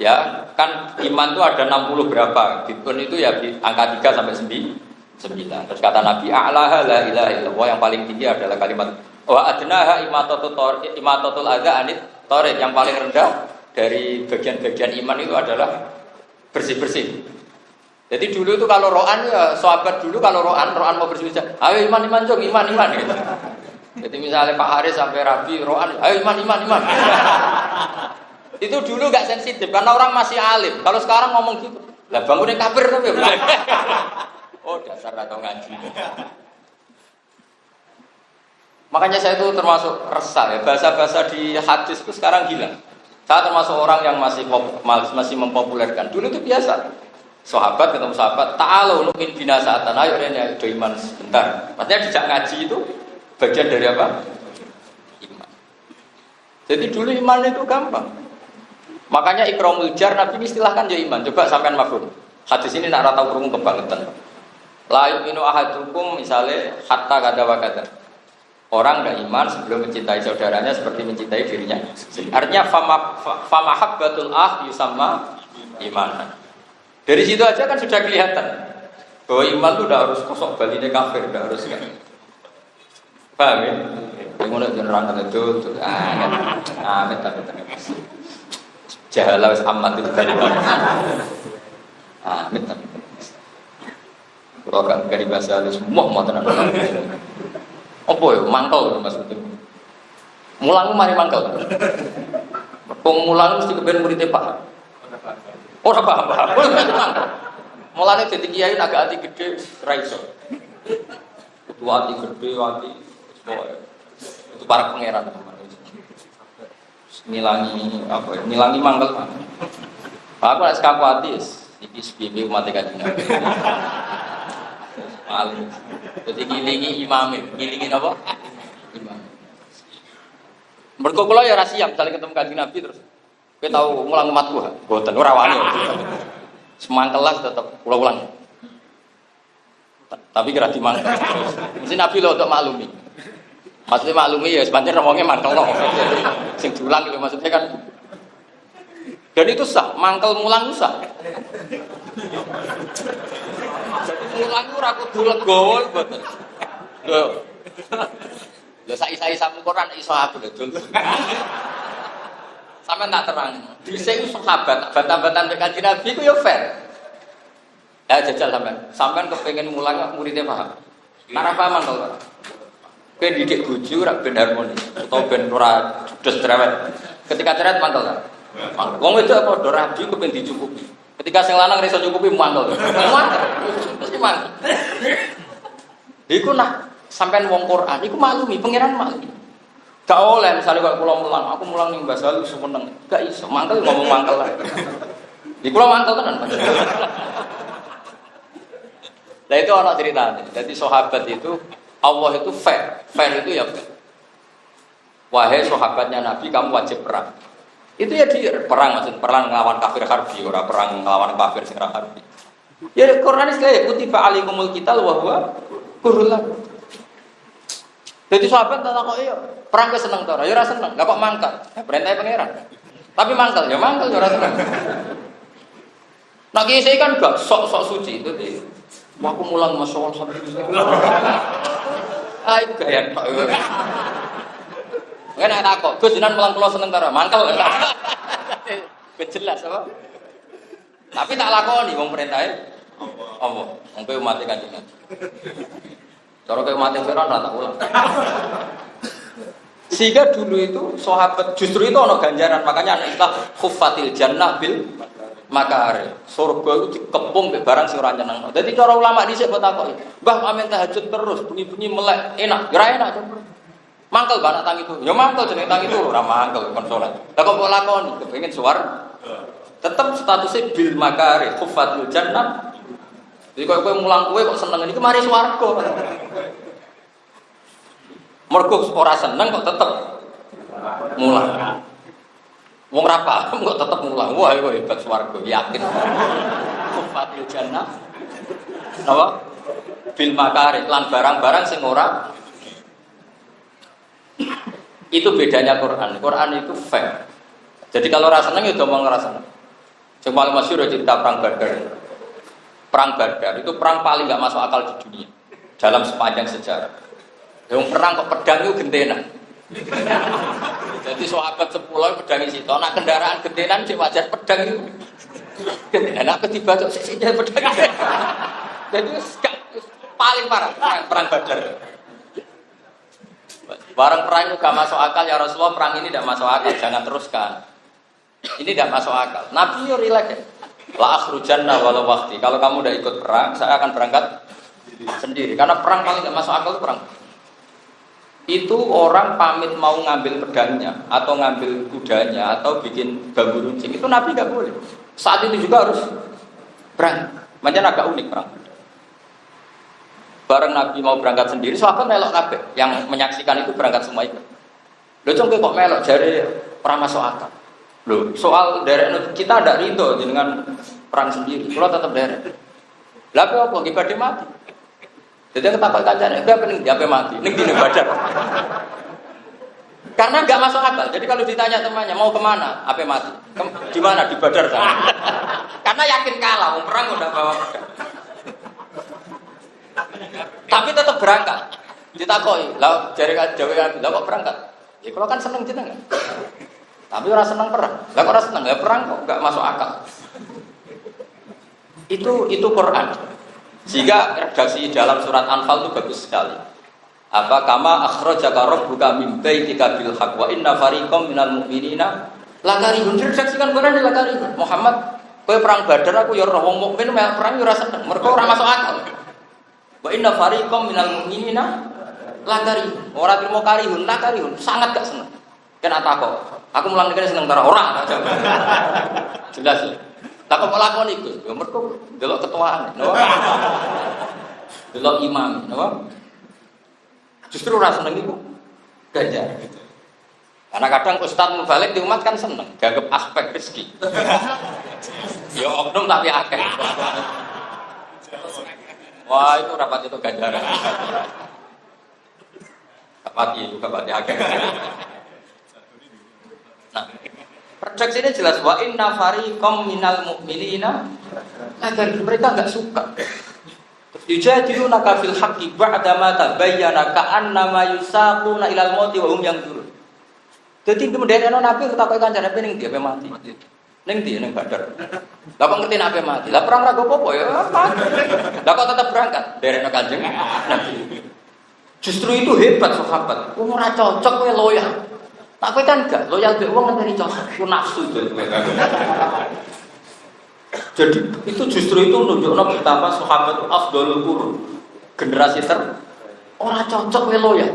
Ya, kan iman itu ada 60 berapa? Bid'un itu ya angka 3 sampai 9. Terus kata Nabi a'laha la ilaha illallah, yang paling tinggi adalah kalimat wa adnaha imatatul adza anit tariq, yang paling rendah dari bagian-bagian iman itu adalah bersih-bersih. Jadi dulu itu kalau ro'an ya sahabat dulu kalau ro'an mau bersih-bersih, ayo iman jong iman gitu. Jadi misalnya Pak Haris sampai Rabi ro'an, ayo iman. Itu dulu gak sensitif karena orang masih alim. Kalau sekarang ngomong gitu, lah bangunin kafir tapi oh dasar atau ngaji. Makanya saya itu termasuk resah ya, bahasa-bahasa di hadis itu sekarang hilang. Saya termasuk orang yang masih mempopulerkan. Dulu itu biasa. Sahabat ketemu sahabat, ta'alu nu'min bina sa'atan. Ayo Rene do iman sebentar. Maksudnya dijak ngaji itu bagian dari apa? Iman. Jadi dulu iman itu gampang. Makanya ikramul jar Nabi istilahkan ya iman. Coba sampean mafhum. Hadis ini nak ratau krungu kebangetan. La yu'minu ahadukum misalnya hatta kada wa kada. Orang tidak iman sebelum mencintai saudaranya seperti mencintai dirinya. Artinya famahabbatul yusamma iman. Dari situ aja kan sudah kelihatan bahwa iman itu tidak harus kosok baline kafir, tidak harus kan. Paham ya? Ngono jeneng itu amit. Jahala wis amat itu kan. Amit. Kalau kan dari bahasa halus semua mau tenang. Apa ya mangkel maksudnya? Mulang mari mangkel. Mulang mesti kepen murid Pak. Ora apa-apa. Mulane dadi kiai agak hati gede ra iso. Kudu hati gede hati itu para pangeran. Nilangi apa ya? Nilangi mangkel. Aku nek sekaku hati iki sepiye umat kanjeng Nabi. Malu. Jadi ngilingi imam, ngilingi apa? Imam. Mergo kula ya ra siap misalnya ketemu kanjeng Nabi terus. Kowe tau mulang umatku? Mboten ora wani. Semangkelas tetep kula ulang. Tapi kira dimangkel. Mesti Nabi lho untuk maklumi. Maksudnya maklumi ya sebenarnya ngomongnya mangkel no. Sing diulang itu maksudnya kan. Dan itu sah, mangkel mulang sah. Jadi mulang ora kudu legowo mboten. Lho saiki sampun Quran iso aku lho. Sampe tak terang. Dhisik sahabat bantah-bantahan mek Kanjeng Nabi ku yo fair. Ya jajal sampean kepengin mulang muridnya paham. Karena paham mangkel ora. Kowe didik bojo ora ben harmoni utawa ben ora judes cerewet. Ketika cerewet mangkel ta? Mangkel. Wong wedok padha rabi kepen dicukupi. Ketika sing lanang iso cukupi mangkel. Mangkel. Mesti mangkel. Iku nak sampean wong Quran iku maklumi, pangeran maklumi. Gak oleh misalnya kalau pulau mulang, aku mulang nih bahasa lu semeneng, gak iso, mangkel ngomong mangkel lah. Di pulau mangkel kan? Nah itu orang ceritanya. Jadi sahabat itu Allah itu fair itu ya fair. Wahai sahabatnya Nabi, kamu wajib perang. Itu ya di perang maksud perang melawan kafir harbi, orang perang melawan kafir secara harbi. Ya Quran ini kutiba alaikumul qital wa huwa kurhul lakum. Jadi sahabat tak kok iya perang ke seneng to ora? Ya ora seneng. Lah kok mangkel? Perintah pangeran. Tapi mangkel ya ora seneng. Nah kiai kan gak sok suci itu deh. Aku mulang masyaallah sampai ayo gaya tok. Ngene tak kok, Gus jenengan mulang kula seneng to ora? Mangkel. Jelas apa? Tapi tak lakoni wong perintahe apa? Wong kowe umat Kanjeng Nabi. Cara kowe umat Fir'aun ora tak ulang. Sehingga dulu itu sahabat justru itu ono ganjaran, makanya ana istilah khuffatil jannah bil makare. Surga itu dikepung mek barang sing ora nyenengno. Dadi cara ulama dhisik kok takoki, "Mbah amin tahajud terus, bunyi-bunyi melek, enak." Ora enak, Cuk. Mangkel banak tangi itu. Ya mangkel jeneng tangi itu ora mangkel kon salat. Lah kok lakoni kepengin suwar. Tetap statusnya bil makare khuffatil jannah. Jadi kalau kowe mulang kowe kok seneng iki mari swarga. Mergo ora seneng kok tetep mulang. Wong ra paham kok tetep mulang. Wah, iku hebat swarga, yakin. Khuffatil jannah. Apa? Bil makare lan barang-barang sing ora. Itu bedanya Quran. Quran itu fair. Jadi kalau rasa seneng ya ngomong rasa seneng. Yang paling masyhur cerita perang Badar. Perang Badar itu perang paling nggak masuk akal di dunia dalam sepanjang sejarah. Yang perang kok pedang itu gentenan. Jadi sahabat 10 pedang isi. Nak kendaraan gentenan sih wajar pedang itu. Gentenan apa dibacok sisinya pedang. Jadi paling parah perang Badar. Barang perang itu gak masuk akal ya Rasulullah, perang ini tidak masuk akal, jangan teruskan. Ini tidak masuk akal. Nabi yo rileks. La akhrujanna walau waqti. Kalau kamu udah ikut perang, saya akan berangkat sendiri. Karena perang paling tidak masuk akal itu perang. Itu orang pamit mau ngambil pedangnya atau ngambil kudanya atau bikin bambu runcing. Itu Nabi nggak boleh. Saat itu juga harus perang. Macam agak unik perang. Bareng Nabi mau berangkat sendiri, sahabat melok kabeh. Yang menyaksikan itu berangkat semua ikut. Lho cong kok melok jare ora masuk akal. Lho, soal derek kita ndak rido dengan perang sendiri. Kalau tetap derek. Lah apa iki badhe mati. Jadi ketapak kancane enggak pening diape mati. Ning dine Badar. Karena enggak masuk akal. Jadi kalau ditanya temannya mau kemana, ape mati. Di mana? Di Badar sana. Karena yakin kalah, wong perang udah bawa pedang. Tapi tetap berangkat. Ditakoki, "Lah jare dhewe kan, lah kok berangkat?" Ya kalau kan seneng jenengan. Tapi orang seneng perang. Lah kok ora seneng? Ya perang kok enggak masuk akal. Itu Quran. Sehingga redaksi dalam surat Anfal itu bagus sekali. Apa kama akhrajaka rabbuka min baitika bil haqq wa inna fariqam minal mu'minina lakarihun. Redaksikan Quran di lakarihun. Muhammad, kowe perang Badar aku ya ora wong mukmin perang ya ora seneng. Mergo ora masuk akal. Wa inna fariqam minal mu'minina lakarihun. Ora trimo karihun, lakarihun, sangat gak seneng. Kena takok. Aku mulang nek seneng ta ora? Jelas. Tak kok lakon iku. Ya mergo delok ketuaan, no. Delok imam, no. Justru ora seneng iku ganjar. Karena kadang ustaz mubalik di umat kan seneng, dianggap aspek rezeki. Ya oknum tapi akeh. Wah, itu rapat itu ganjaran. Kapati akeh. Nah, redaksi ini jelas wa inna fariqam minal mu'minina agar mereka enggak suka. Yujadilunaka fil haqqi ba'da ma tabayyana ka'annama yusaquna ilal mauti wa hum yanzurun. Dadi kemudian Nabi ketakoki kancane ning ndi ape mati. Ning ndi ning Badar. Lah kok ngerti ape mati. Lah perang ra apa ya apa. Lah kok tetap berangkat derekno Kanjeng Nabi. Justru itu hebat sahabat. Wong ora cocok kowe loyal. Tak kowe kan gak loyal mbek wong ngenteni cocok ku nafsu jadi. Jadi itu justru itu nunjukno betapa sahabat afdhalul qurun. Generasi ora cocok kowe loyal.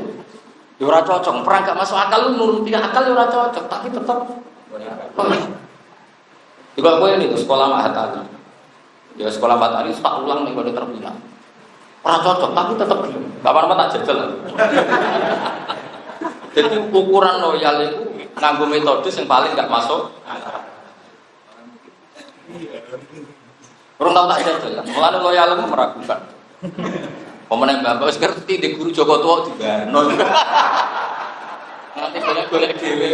Ya ora cocok, perang gak masuk akal lu nuruti akal ya ora cocok, tapi tetap juga kowe ini sekolah Mahat Ali. Ya sekolah Mahat Ali tak ulang ning kode terminal. Ora cocok, tapi tetap gelem. Gak apa-apa tak jajal. Jadi ukuran loyal itu nganggo metode yang paling nggak masuk. Orang tahu tak jajal, mulane loyal itu meragukan. Pemenang bapak wis ngerti di guru Joko Tua juga. Nanti golek dhewe.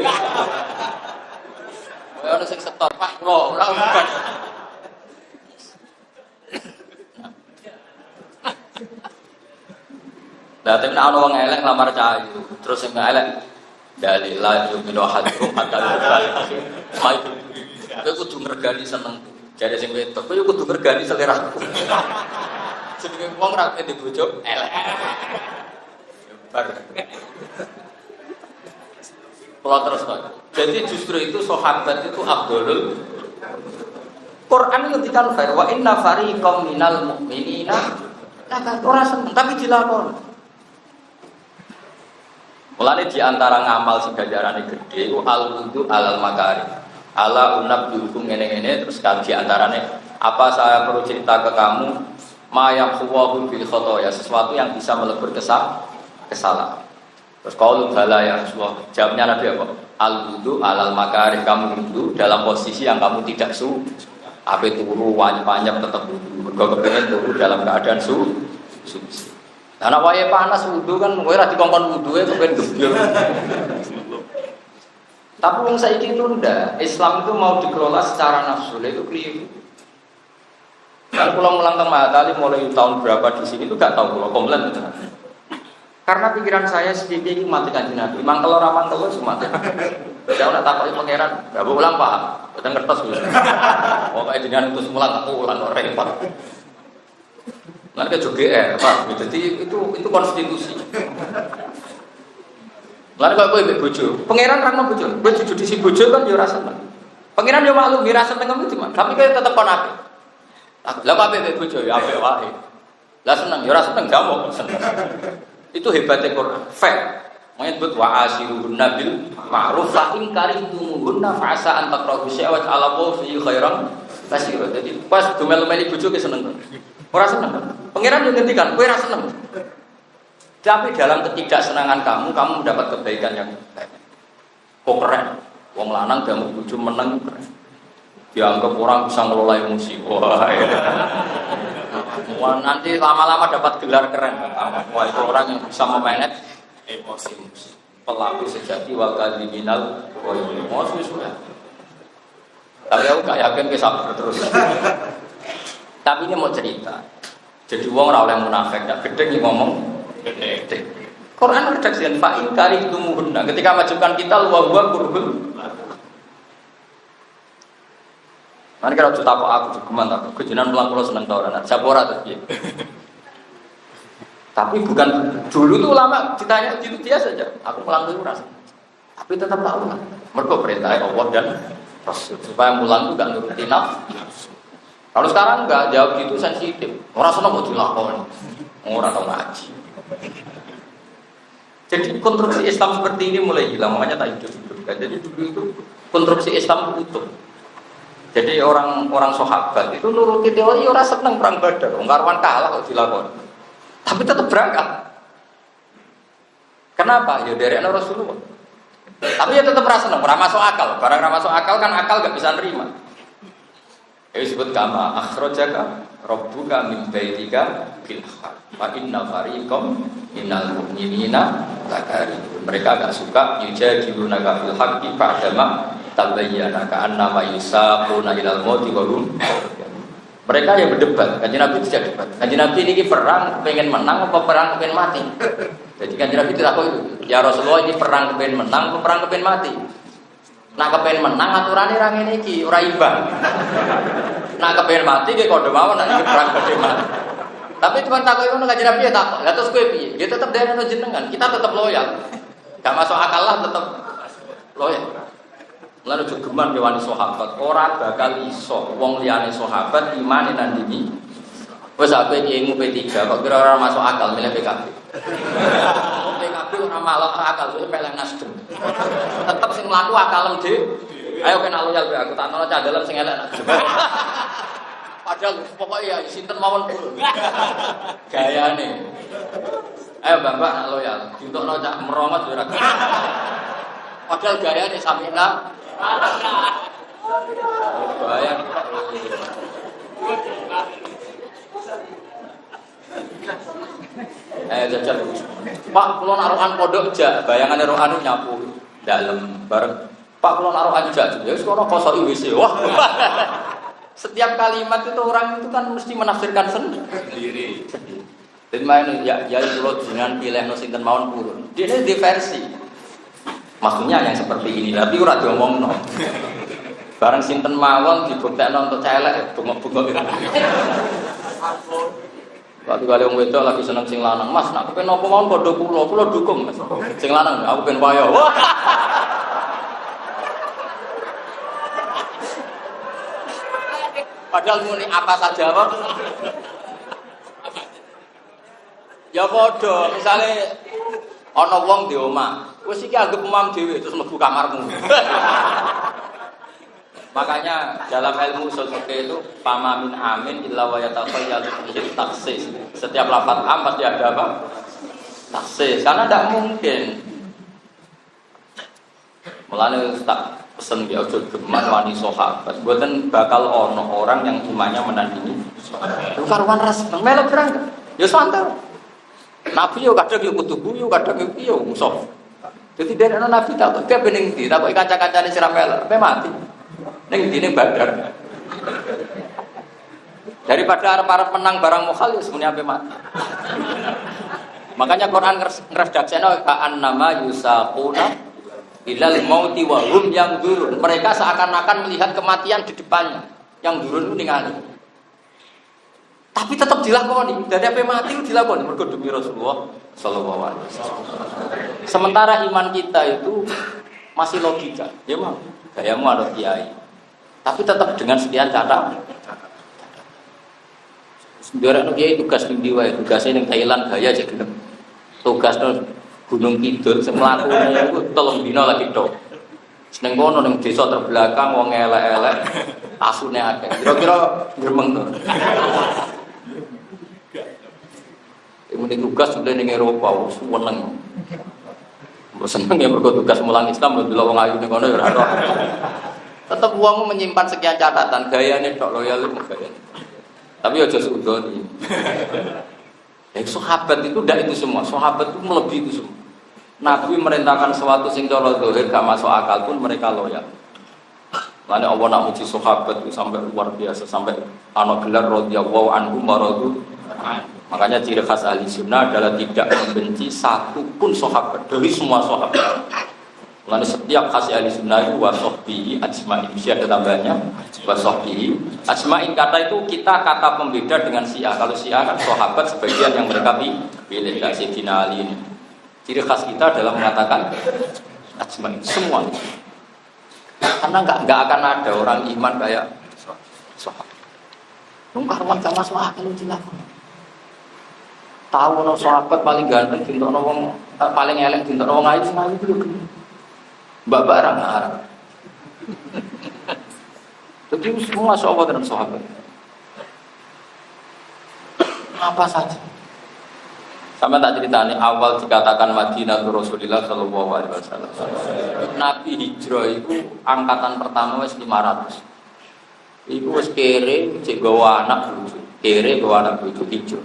Ono sing setor Pak, ora bukan. Lah tapi nek ana wong elek lamar cah itu, terus sing elek dalil la yuminu hakum hatta balik. Mai. Kowe kudu ngregani seneng. Jadi sing wedok kowe kudu ngergani seleraku. Jenenge wong ra di bojo elek. Bar. Kalau terus jadi justru itu sahabat itu Abdul Quran ngendikan fair wa inna fariqam minal mu'minina kata ora seneng tapi dilakoni. Mulane di antara ngamal sing ganjarane gedhe iku al-wudu alal makari. Ala unabbiukum ngene-ngene terus kan di antarane apa saya perlu cerita ke kamu ma yaqwahu bil khotoya sesuatu yang bisa melebur kesalahan. Terus qaulu bala ya Rasulullah. Jawabnya Nabi apa? Al-wudu alal makari, kamu wudu dalam posisi yang kamu tidak ape turu wanyap-wanyap tetap wudu. Mergo kepengin turu dalam keadaan suci. Karena wae panas wudu kan kowe ora dikongkon wuduhe kepengin gebyur. Tapi wong saiki itu ndak, Islam itu mau dikelola secara nafsu, itu keliru. Kan kula mulang teng Mahatali mulai tahun berapa di sini itu gak tahu kula komplain betul. Karena pikiran saya sedikit ini mati Kanjeng Nabi, mangkel ora mangkel wis mati. Saya nak takoki pangeran, gak ulang paham, boten ngertos wis. Pokoke jenengan terus mulang kok repot. Lan ke GR, Pak. Jadi itu konstitusi. Lan kok kowe mbek bojo, pangeran ra bojo, kowe jujur disi bojo kan yo ora seneng. Pangeran yo maklum ora seneng kamu cuma, tapi kowe tetep kon apik. Lah kok apik mbek bojo ya apik wae. Lah seneng yo ora seneng jamu seneng. Itu hebatnya Quran. Fair. Menyebut wa asyiruhunna bil ma'ruf fa in karihtumuhunna fa asa an takrahu syai'an ala fi khairan katsira. Jadi pas domel-meli bojo ke seneng. Ora seneng. Pangeran yo ngendikan kowe ora seneng. Tapi dalam ketidaksenangan kamu mendapat kebaikan yang banyak. Kok keren. Wong lanang damu bojo meneng keren. Dianggap orang bisa ngelola emosi. Wah, nanti lama-lama dapat gelar keren. Wah, itu orang yang bisa memanage emosi. Pelaku sejati wal kadhiminal wa emosi sudah. Tapi aku gak yakin ke sabar terus. Tapi ini mau cerita. Jadi wong ora oleh munafik, gak gedeng ngomong gedeng. Quran redaksian fa in karihtumuhunna. Ketika majukan kita wa huwa qurbul. Mari kalau cerita aku juga mantap. Kejenan pulang pulau seneng tau anak. Sabora tuh dia. Tapi bukan dulu tuh ulama ditanya gitu dia saja. Aku pulang dulu rasa. Tapi tetap tahu lah. Mereka perintah Allah dan Rasul supaya pulang tuh gak nuruti nafsu. Kalau sekarang enggak jawab gitu sensitif. Orang seneng mau dilakoni. Orang tahu ngaji. Jadi konstruksi Islam seperti ini mulai hilang. Makanya tak hidup-hidupkan. Jadi dulu itu konstruksi Islam utuh. Jadi orang sahabat itu nuruti teori orang seneng perang Badar, karuan kalah kok dilakoni. Tapi tetap berangkat. Kenapa? Ya dari anak Rasulullah. Tapi ya tetap rasa seneng, ora masuk akal. Barang ora masuk akal kan akal enggak bisa nerima. Ya disebut kama akhrajaka rabbuka min baitika bil haqq. Fa inna fariqam minal mu'minina lakarihun. Mereka enggak suka yujadilunaka bil haqqi ba'dama tabayyana ka'annama yusaquna ilal mauti wa hum. Mereka yang berdebat, Kanjeng Nabi tidak debat. Kanjeng Nabi ini perang pengen menang apa perang pengen mati? Jadi Kanjeng Nabi tidak tahu itu. Ya Rasulullah ini perang pengen menang apa perang pengen mati? Nak kepengen menang aturane ra ngene iki, ora imbang. Nak kepengen mati ki kode mawon nek iki perang pengen mati. Tapi cuma takut ngono Kanjeng Nabi ya takut. Lah terus kowe piye? Ya tetep dereno jenengan, kita tetap loyal. Gak masuk akal lah tetep loyal. Lalu jogeman ke wani sahabat, ora bakal iso wong liyane sahabat imane nang ndi. Wes ape kiaimu P3 kok kira ora masuk akal milih PKB. PKB ora malak akal suwe peleh Nasdem. Tetep sing mlaku akalem dhewe. Ayo kena loyal be aku tak ono candalem sing elek. Padahal pokoknya ya sinten mawon pun. Gayane. Ayo Bapak nak loyal, ditokno cak merongot ora. Padahal gayane sampeyan bayang jajal Pak kula naruhan pondok jak bayangane rohane nyapu dalem bareng Pak kula naruhan jak ya wis kono kosoki WC wah setiap kalimat itu orang itu kan mesti menafsirkan sendiri dan main ya kula jenengan pilihno sinten mawon purun dene diversi. Maksudnya yang seperti ini, tapi ora diomongno. Barang sinten mawon dibuktekno untuk celek bengok-bengok. Waktu kali wong wedok lagi seneng sing lanang, Mas, nak kepen apa mawon padha kula dukung, Mas. Sing lanang aku ben wayo. Padahal muni apa saja apa? Ya padha, misale ana wong di omah, wis iki anggap umam dhewe terus mlebu kamarmu. Makanya dalam ilmu usul fikih itu pamamin amin illa wa yataqayyadu bihi taksis. Setiap lafaz am pasti ada apa? Taksis. Karena tidak mungkin. Mulane tak pesen dia ojo geman wani sahabat. Mboten bakal ono orang yang imannya menandingi sahabat. Karuan ras melok berangkat. Ya santai. Nabi yo kadang yo kudu guyu, kadang yo musuh. Jadi dari Nabi tak kok bening ndi, tak kok kanca-kancane sira melok, mati. Ning dine Badar. Daripada arep-arep menang barang mukhal ya semuanya sampai mati. Makanya Quran ngresdaksena ka'an nama yusaquna ilal mauti wa hum yanzurun. Mereka seakan-akan melihat kematian di depannya. Yang durun itu ningali. Tapi tetap dilakoni. Dari apa mati itu dilakoni mergo demi Rasulullah sallallahu alaihi wasallam. Sementara iman kita itu masih logika. Ya mau gayamu ada kiai. Tapi tetap dengan sekian catatan. Sebenarnya kiai tugas di Diwai, tugasnya yang Thailand gaya aja gitu. Tugas Gunung Kidul, semelakunya itu telung dino lagi dok. Seneng kono neng desa terbelakang, wong elek-elek, asune akeh. Kira-kira gremeng tuh. Ini tugas sudah neng Eropa, seneng. Seneng ya bertugas mulang Islam, belum wong ayu neng kono ya ora. Tetap uangmu menyimpan sekian catatan, gayanya tok loyal itu gayanya. Tapi aja seudon. Sahabat itu tidak itu semua, sahabat itu melebihi itu semua. Nabi merintahkan sesuatu sing cara zahir gak masuk akal pun mereka loyal. Lalu Allah nak muji sahabat itu sampai luar biasa, sampai ana gelar radhiyallahu anhum wa radu. Makanya ciri khas ahli sunnah adalah tidak membenci satu pun sahabat dari semua sahabat. Lalu setiap khas ahli sunnah itu wasohbihi ajma'in, bisa ada tambahnya wasohbihi ajma'in. Kata itu kita kata pembeda dengan Syiah. Kalau Syiah kan sahabat sebagian yang mereka pilih, kayak Sayyidina Ali ini. Ciri khas kita adalah mengatakan ajma'in, semua. Karena nggak akan ada orang iman kayak sahabat. Nungkarwan sama sahabat kalau dilakukan. Tahu no sahabat paling ganteng, cinta no wong paling elek, cinta no wong ayu semua itu dulu. Mbak barang Arab. Jadi semua sahabat dan sahabat. Apa saja. Sama tak ceritanya awal dikatakan Madinah Rasulullah Sallallahu Alaihi Wasallam. Nabi hijrah itu angkatan pertama wes 500. Iku wes kere cek gawa anak bojo, kere gawa anak bojo hijrah.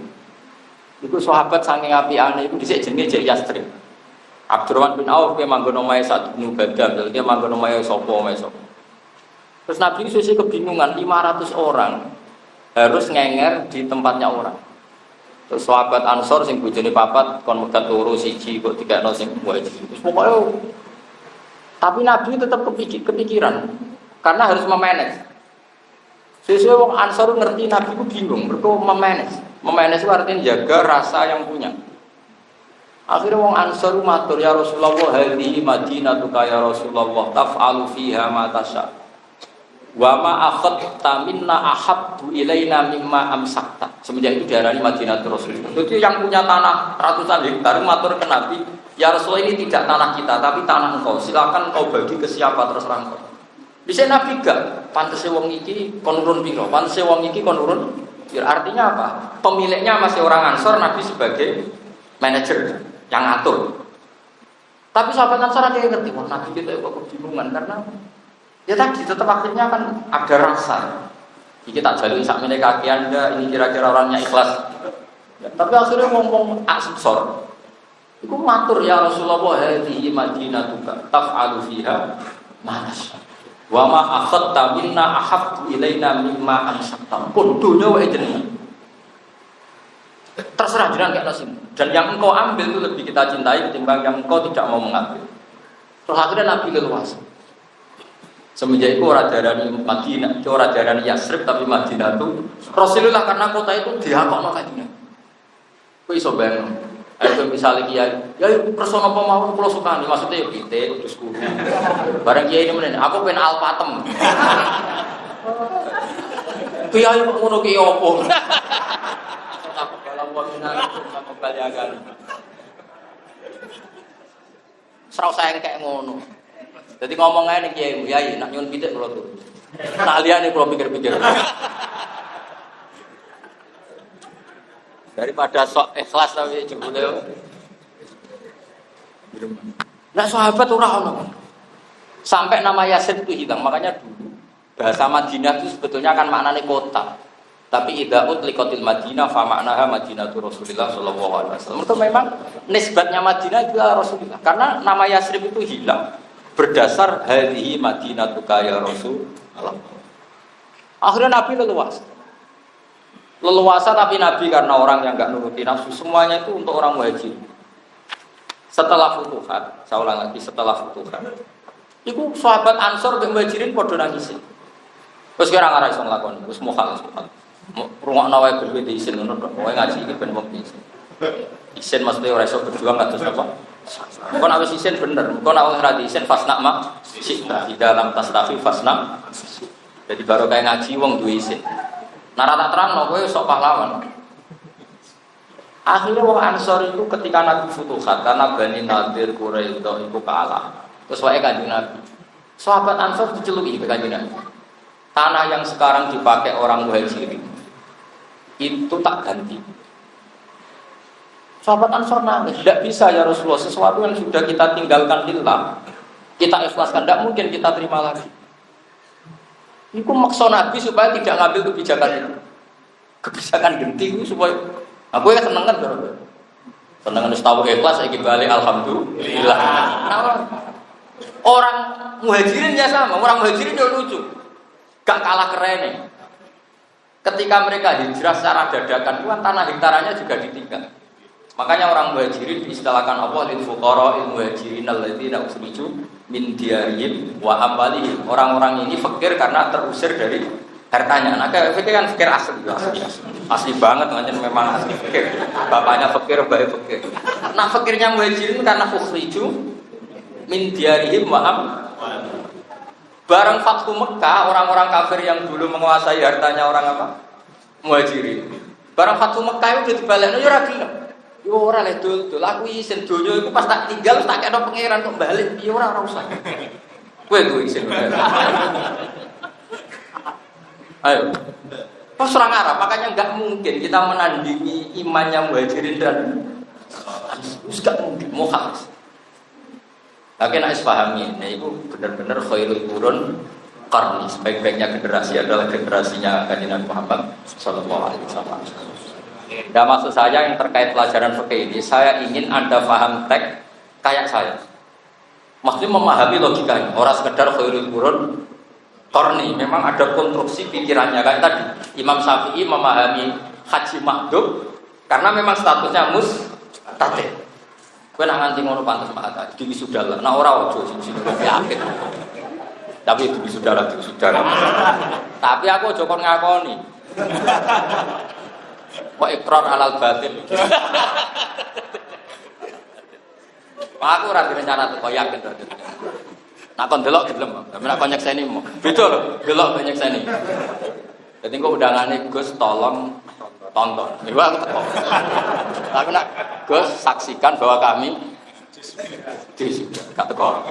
Iku sahabat saking apiane iku dhisik jenenge Jek Yasrib. Abdurrahman bin Auf dia manggon omahe Sa'd bin Ubadah, dia manggon omahe sapa omahe sapa. Terus Nabi itu kebingungan 500 orang harus ngenger di tempatnya orang. Terus sahabat Ansor sing bojone papat kon megat loro siji kok dikekno sing wajib. Terus pokoknya tapi Nabi tetap kepikiran karena harus memanage. Sesuai wong Ansor ngerti Nabi ku bingung, mergo memanage. Memanage itu artinya jaga rasa yang punya. Akhirnya wong Ansor matur ya Rasulullah hadhihi madinatuka ya Rasulullah taf'alu fiha ma tasha. Wa ma akhadta minna ahabbu ilaina mimma amsakta. Semenjak itu diarani Madinatul Rasulullah. Jadi yang punya tanah ratusan hektar matur ke Nabi, ya Rasulullah ini tidak tanah kita tapi tanah engkau. Silakan kau bagi ke siapa terserah engkau. Bisa Nabi gak pantese wong iki kon nurun piro? Pantese wong iki kon nurun. Artinya apa? Pemiliknya masih orang Ansor, Nabi sebagai manajer yang ngatur. Tapi sahabat Ansar ada yang ngerti, wah Nabi kita kok kebingungan karena ya tadi tetap akhirnya kan ada rasa. Iki tak jalui sakmene kaki Anda, ini kira-kira orangnya ikhlas. Ya, tapi akhirnya ngomong Ansor. Iku matur ya Rasulullah hadhihi madinatuka taf'alu fiha ma tasha. Wa ma akhadta minna ahabbu ilaina mimma amsakta. Pun dunya wae jenengan. Terserah jenengan kayak nasi. Dan yang engkau ambil itu lebih kita cintai ketimbang yang engkau tidak mau mengambil. Terus akhirnya Nabi leluasa. Semenjak itu orang darani Madinah, itu orang darani Yasrib tapi Madinah itu Rasulullah karena kota itu dihakok Madinah. Kau iso bayang, ayo misalnya kiai, ya persona pemawon pulau Sukani, maksudnya ya kita kudus kudu. Barang kiai ini mana? Aku pengen alpatem. Kiai kok ngono kiai opo? Aku dalam waminan sama baliagan. Serau sayang kayak ngono. Jadi ngomong aja nih kiai, nak nyun pitik kalau tuh. Nak lihat nih kalau pikir-pikir. Daripada sok ikhlas tapi jebule. Nah sahabat orang. Sampai nama Yasin itu hilang, makanya dulu bahasa Madinah itu sebetulnya kan maknanya kota. Tapi idza utliqatil Madinah fa maknaha Madinatu Rasulillah sallallahu alaihi wasallam. Itu memang nisbatnya Madinah juga Rasulullah. Karena nama Yasrib itu hilang berdasar hadhihi Madinatuka ya Rasulullah. Akhirnya Nabi leluasa tapi Nabi karena orang yang enggak nuruti nafsu semuanya itu untuk orang muhajir. Setelah futuhat, saya ulang lagi setelah futuhat. Iku sahabat Ansor ben muhajirin padha nangis. Terus kira ora iso nglakoni, wis mukhal. Rungokno wae berbeda isin ngono tok. Wae ngaji iki ben wong isin. Isin mesti ora iso berjuang atus apa? Kon awis isin bener. Kon awis ra isin fasna mak sita di dalam tastafi fasna. Jadi baru kayak ngaji wong duwe isin. Nara tak terangno kowe sok pahlawan. Akhirnya wong Ansor itu ketika Nabi futuhat karena Bani Nadir Quraisy itu kalah. Terus wae Kanjeng Nabi. Sahabat Ansor diceluki Kanjeng Nabi. Tanah yang sekarang dipakai orang muhajirin itu tak ganti. Sahabat Ansor nangis, tidak bisa ya Rasulullah, sesuatu yang sudah kita tinggalkan lillah, kita ikhlaskan, tidak mungkin kita terima lagi. Itu maksud Nabi supaya tidak ngambil kebijakan itu. Kebijakan ganti itu supaya aku ya seneng kan, seneng harus tahu ikhlas, iki balik alhamdulillah. Nah, orang muhajirin ya sama, orang muhajirin ya lucu. Gak kalah keren. Ketika mereka hijrah secara dadakan, kan tanah hektarannya juga ditinggal. Makanya orang muhajirin diistilahkan Allah lil fuqara il muhajirin alladzina ukhriju min diyarihim wa amwalihim. Orang-orang ini fakir karena terusir dari hartanya. Nah, fakir kan fakir asli banget, memang asli fakir. Bapaknya fakir, bayi fakir. Nah, fakirnya muhajirin karena ukhriju min diyarihim wa amwalihim. Bareng Fathu Mekah, orang-orang kafir yang dulu menguasai hartanya orang apa? Muhajirin. Bareng Fathu Mekah itu dibalekno ya ora gelem. Yo ora le dul, aku isin donya iku pas tak tinggal tak kena pangeran kok balik. Ya ora usah. Kowe isin. Ayo. Pas orang Arab, makanya enggak mungkin kita menandingi imannya Muhajirin dan enggak mungkin mukhlas. Tapi nak pahami, nah itu benar-benar khairul qurun qarni, sebaik-baiknya generasi adalah generasinya Kanjeng Nabi Muhammad sallallahu alaihi wasallam. Dan maksud saya yang terkait pelajaran fikih ini, saya ingin Anda paham teks kayak saya. Maksudnya memahami logikanya, orang sekedar khairul qurun qarni, memang ada konstruksi pikirannya kayak tadi. Imam Syafi'i memahami haji makdum karena memang statusnya mustahil. Kowe nak nganti ngono pantes mata, iki sudah lah. Nah ora ojo sing yakin. Tapi itu sudah. Tapi aku ojo kon ngakoni. Kok ikrar alal batin. Aku ora direncana kok yakin to. Nak kon delok gelem, tapi nak kon nyekseni mo. Beda lho, delok nyekseni. Dadi kok undangane Gus tolong tonton. Iku aku teko. Aku nak Gus saksikan bahwa kami gak teko.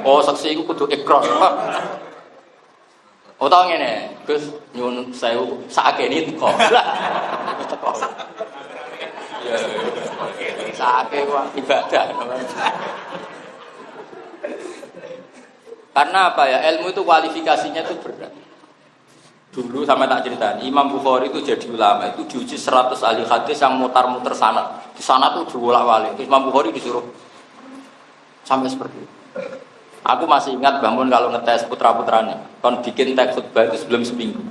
Oh, saksi iku kudu ikrar. Oh, tau ngene, Gus nyuwun sewu sakene teko. Teko. Ya. Sakake wae ibadah. Karena apa ya? Ilmu itu kualifikasinya itu berat. Dulu sama tak cerita, Imam Bukhari itu jadi ulama itu diuji 100 ahli hadis yang mutar-mutar sanad. Di sana tuh dibolak-balik. Imam Bukhari disuruh sampai seperti itu. Aku masih ingat bangun kalau ngetes putra-putranya, kon bikin teks khutbah itu sebelum seminggu.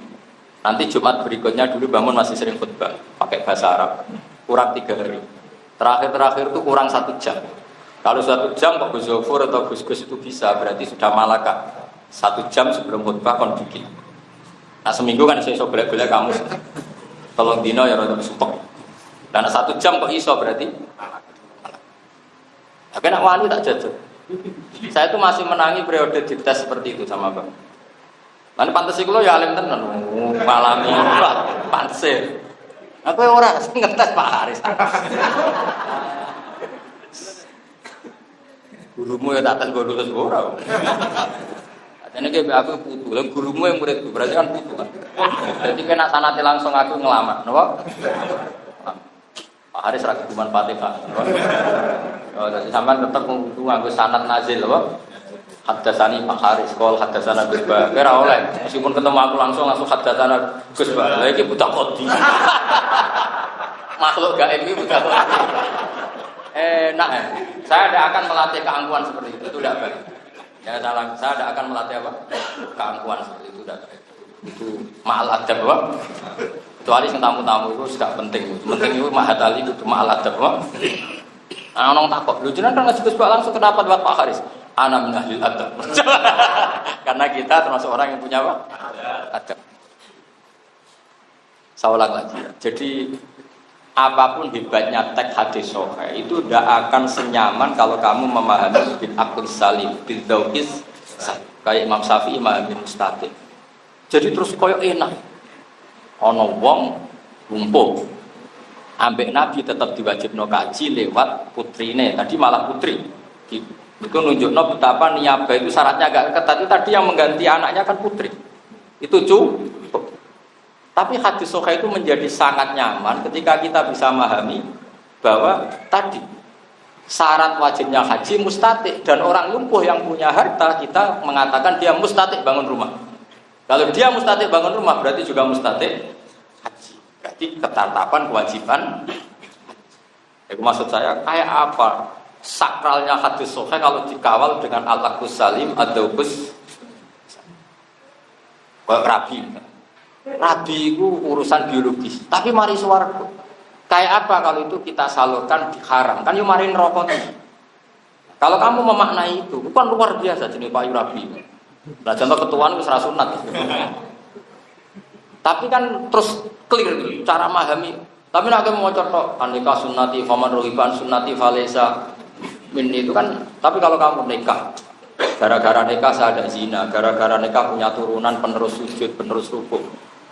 Nanti Jumat berikutnya dulu bangun masih sering khutbah pakai bahasa Arab. Kurang 3 hari. Terakhir itu kurang 1 jam. Kalau 1 jam kok Gus Zofur atau Gus-Gus itu bisa, berarti sudah malaka. 1 jam sebelum khutbah kon bikin. Nah seminggu kan iso golek-golek kamu. Tolong dino ya rada supek. Dan 1 jam kok iso berarti. Tapi nak wali tak jajal. Saya itu masih menangi periode dites seperti itu sama Bang. Lan pantes iku lho ya alim tenan. Malami pantes. Aku ora ngetes Pak Haris. Gurumu ya tak tes gue lulus ora. Katanya kayak aku putu, lah gurumu yang muridku berarti kan putu kan. Jadi kena sanate langsung aku ngelamar, napa? Pak Haris ra keduman Fatihah. Oh, jadi sampean tetep kudu nganggo sanad nazil apa? Haddatsani Pak Haris qol haddatsana Gus Ba. Ora oleh, meskipun ketemu aku langsung haddatsana Gus Ba. Lah iki buta kodi. Makhluk gaib iki buta kodi. Enak ya. Saya tidak akan melatih keangkuhan seperti itu tidak baik. Ya salah, saya tidak akan melatih apa? Keangkuhan seperti itu tidak baik. Itu ma'al adab apa? Kecuali yang tamu-tamu itu tidak penting. Penting itu mahatali itu ma'al adab apa? Orang takut. Lu jangan kan ngasih Gus langsung kenapa buat Pak Haris? Ana min ahlil adab. Karena kita termasuk orang yang punya apa? Adab. Saya ulang lagi ya. Jadi apapun hebatnya teks hadis sahih itu tidak akan senyaman kalau kamu memahami bil aql salim, bil dzauqis kayak Imam Syafi'i memahami mustaqim. Jadi terus koyo enak. Ana wong lumpuh. Ambek Nabi tetap diwajibno kaji lewat putrine. Tadi malah putri. Itu nunjukno betapa niyabah itu syaratnya agak ketat. Itu tadi yang mengganti anaknya kan putri. Itu cukup. Tapi hadis sahih itu menjadi sangat nyaman ketika kita bisa memahami bahwa tadi syarat wajibnya haji mustatik dan orang lumpuh yang punya harta kita mengatakan dia mustatik bangun rumah. Kalau dia mustatik bangun rumah berarti juga mustatik haji. Berarti ketetapan kewajiban. Itu maksud saya kayak apa sakralnya hadis sahih kalau dikawal dengan al-aqus salim ad-daubus kayak rabi. Rabi itu urusan biologis, tapi mari swarga. Kayak apa kalau itu kita salurkan haram? Kan yo mari neraka. Kalau kamu memaknai itu, bukan luar biasa jenis Pak Rabi. Nah, contoh ketuaan wis ra sunat. Tapi kan terus clear cara memahami. Tapi nek mau contoh anika sunnati faman rohiban sunnati falesa min itu kan, tapi kalau kamu nikah gara-gara nikah saya ada zina, gara-gara nikah punya turunan penerus sujud, penerus rukuk.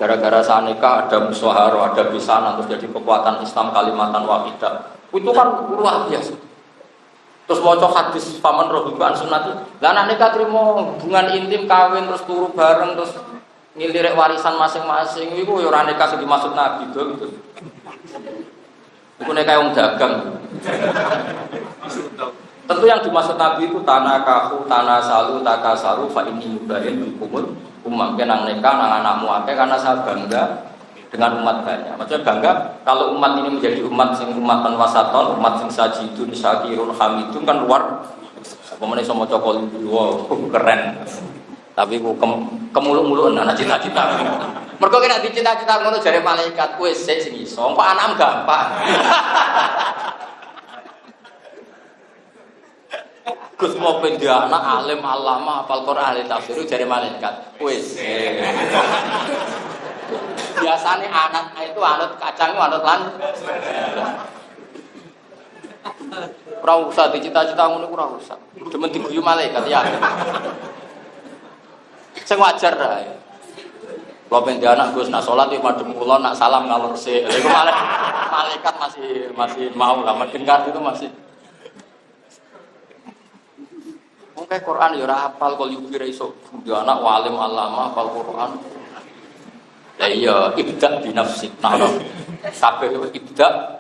Gara-gara saya nikah ada musyawarah, ada bisanan, terus jadi kekuatan Islam kalimatan wahidah. Itu kan luar biasa. Terus mau hadis faman rohiban sunnati. Lah anak nikah terima hubungan intim kawin terus turu bareng terus ngilirik warisan masing-masing. Iku yo ora nikah sing dimaksud Nabi gitu. Iku nikah wong dagang. Tentu yang dimaksud Nabi itu tanah kahu, tanah salu, takasaru, fa ini mubahin bikumul umam. Kenang nikah, nang anakmu akeh karena saya bangga dengan umat banyak. Maksudnya bangga kalau umat ini menjadi umat sing umatan wasaton, umat sing sajidun, syakirun, hamidun kan luar. Pemene iso maca qol wow, keren. Tapi ku kemuluk-mulukan anak cita-cita. Mergo kena dicita-cita ngono jare malaikat kowe sik sing iso, kok anakmu gampang. Gus mau pendia anak alim alama hafal Quran ahli tafsir jare malaikat. Wis. Biasane anak itu anut kacang anut lan. Ora usah dicita-cita ngono ora usah. Demen diguyu malaikat ya. Sing wajar ae. Kalau pendia anak Gus nak salat yo madhep kula nak salam ngalor sik. Iku malaikat masih mau lah mendengar itu masih. Kayak Quran ya ora hafal kok yukira iso dia anak walim alama hafal Quran. Lah iya ibda bi nafsik. Nah, kabeh ibda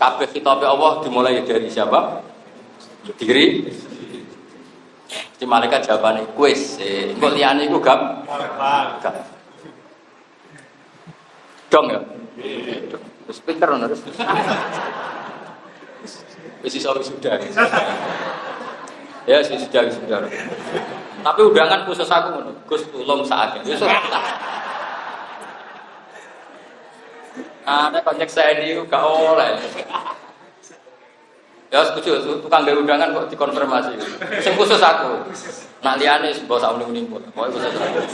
kabeh kitabe Allah dimulai dari siapa? Diri. Di malaikat jawabane kuis. Engko liyane iku gampang. Dong ya. Terus pinter ngono terus. Wis iso sudah. Ya sudah. Tapi undangan khusus aku Gus tulung saake. Wis ora. Ada konteks saya ini gak oleh. Ya setuju tukang gawe undangan kok dikonfirmasi. Sing khusus aku. Nak liyane mbok sak muni-muni pun. Pokoke bisa terus.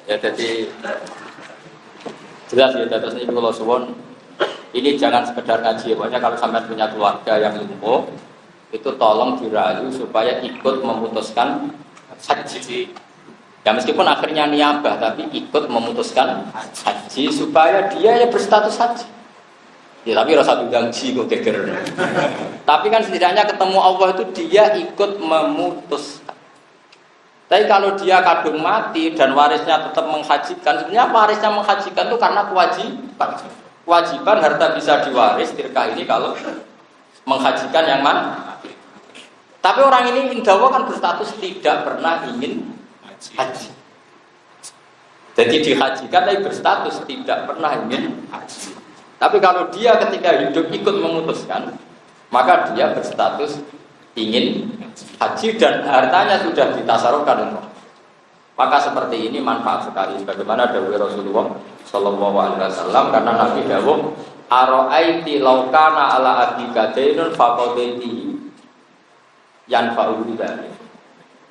Ya jadi jelas ya terus ini kalau suwon ini jangan sekedar ngaji. Pokoknya kalau sampai punya keluarga yang lumpuh itu tolong dirayu supaya ikut memutuskan haji. Ya meskipun akhirnya niabah tapi ikut memutuskan haji supaya dia ya berstatus haji. Ya tapi rasa bidang ji kok geger. Tapi kan setidaknya ketemu Allah itu dia ikut memutuskan. Tapi kalau dia kadung mati dan warisnya tetap menghajikan, sebenarnya warisnya menghajikan itu karena kewajiban. Kewajiban harta bisa diwaris tirka ini kalau menghajikan yang mana. Tapi orang ini indawa kan berstatus tidak pernah ingin haji. Jadi dihajikan tapi berstatus tidak pernah ingin haji. Tapi kalau dia ketika hidup ikut memutuskan, maka dia berstatus ingin haji dan hartanya sudah ditasarufkan. Maka seperti ini manfaat sekali. Bagaimana dawuh Rasulullah Shallallahu Alaihi Wasallam karena Nabi dawuh aro'aiti laukana ala abdika dainun faqadaiti yanfa'u bidzalik.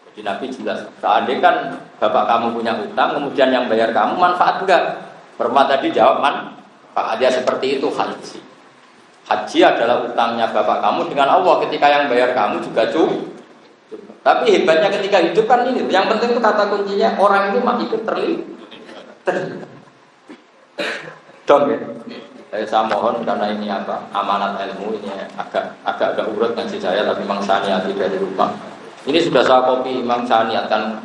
Jadi Nabi jelas. Seandainya kan bapak kamu punya utang, kemudian yang bayar kamu manfaat enggak? Perma tadi jawab manfaat. Dia seperti itu haji. Haji adalah utangnya bapak kamu dengan Allah, ketika yang bayar kamu juga cukup. Tapi hebatnya ketika hidup kan ini. Yang penting itu kata kuncinya orang itu mati ikut terlibat. Dong ya. Saya mohon karena ini apa amanat ilmu ini agak urut ngaji saya tapi Imam Saniat tidak lupa. Ini sudah saya kopi Imam Saniat kan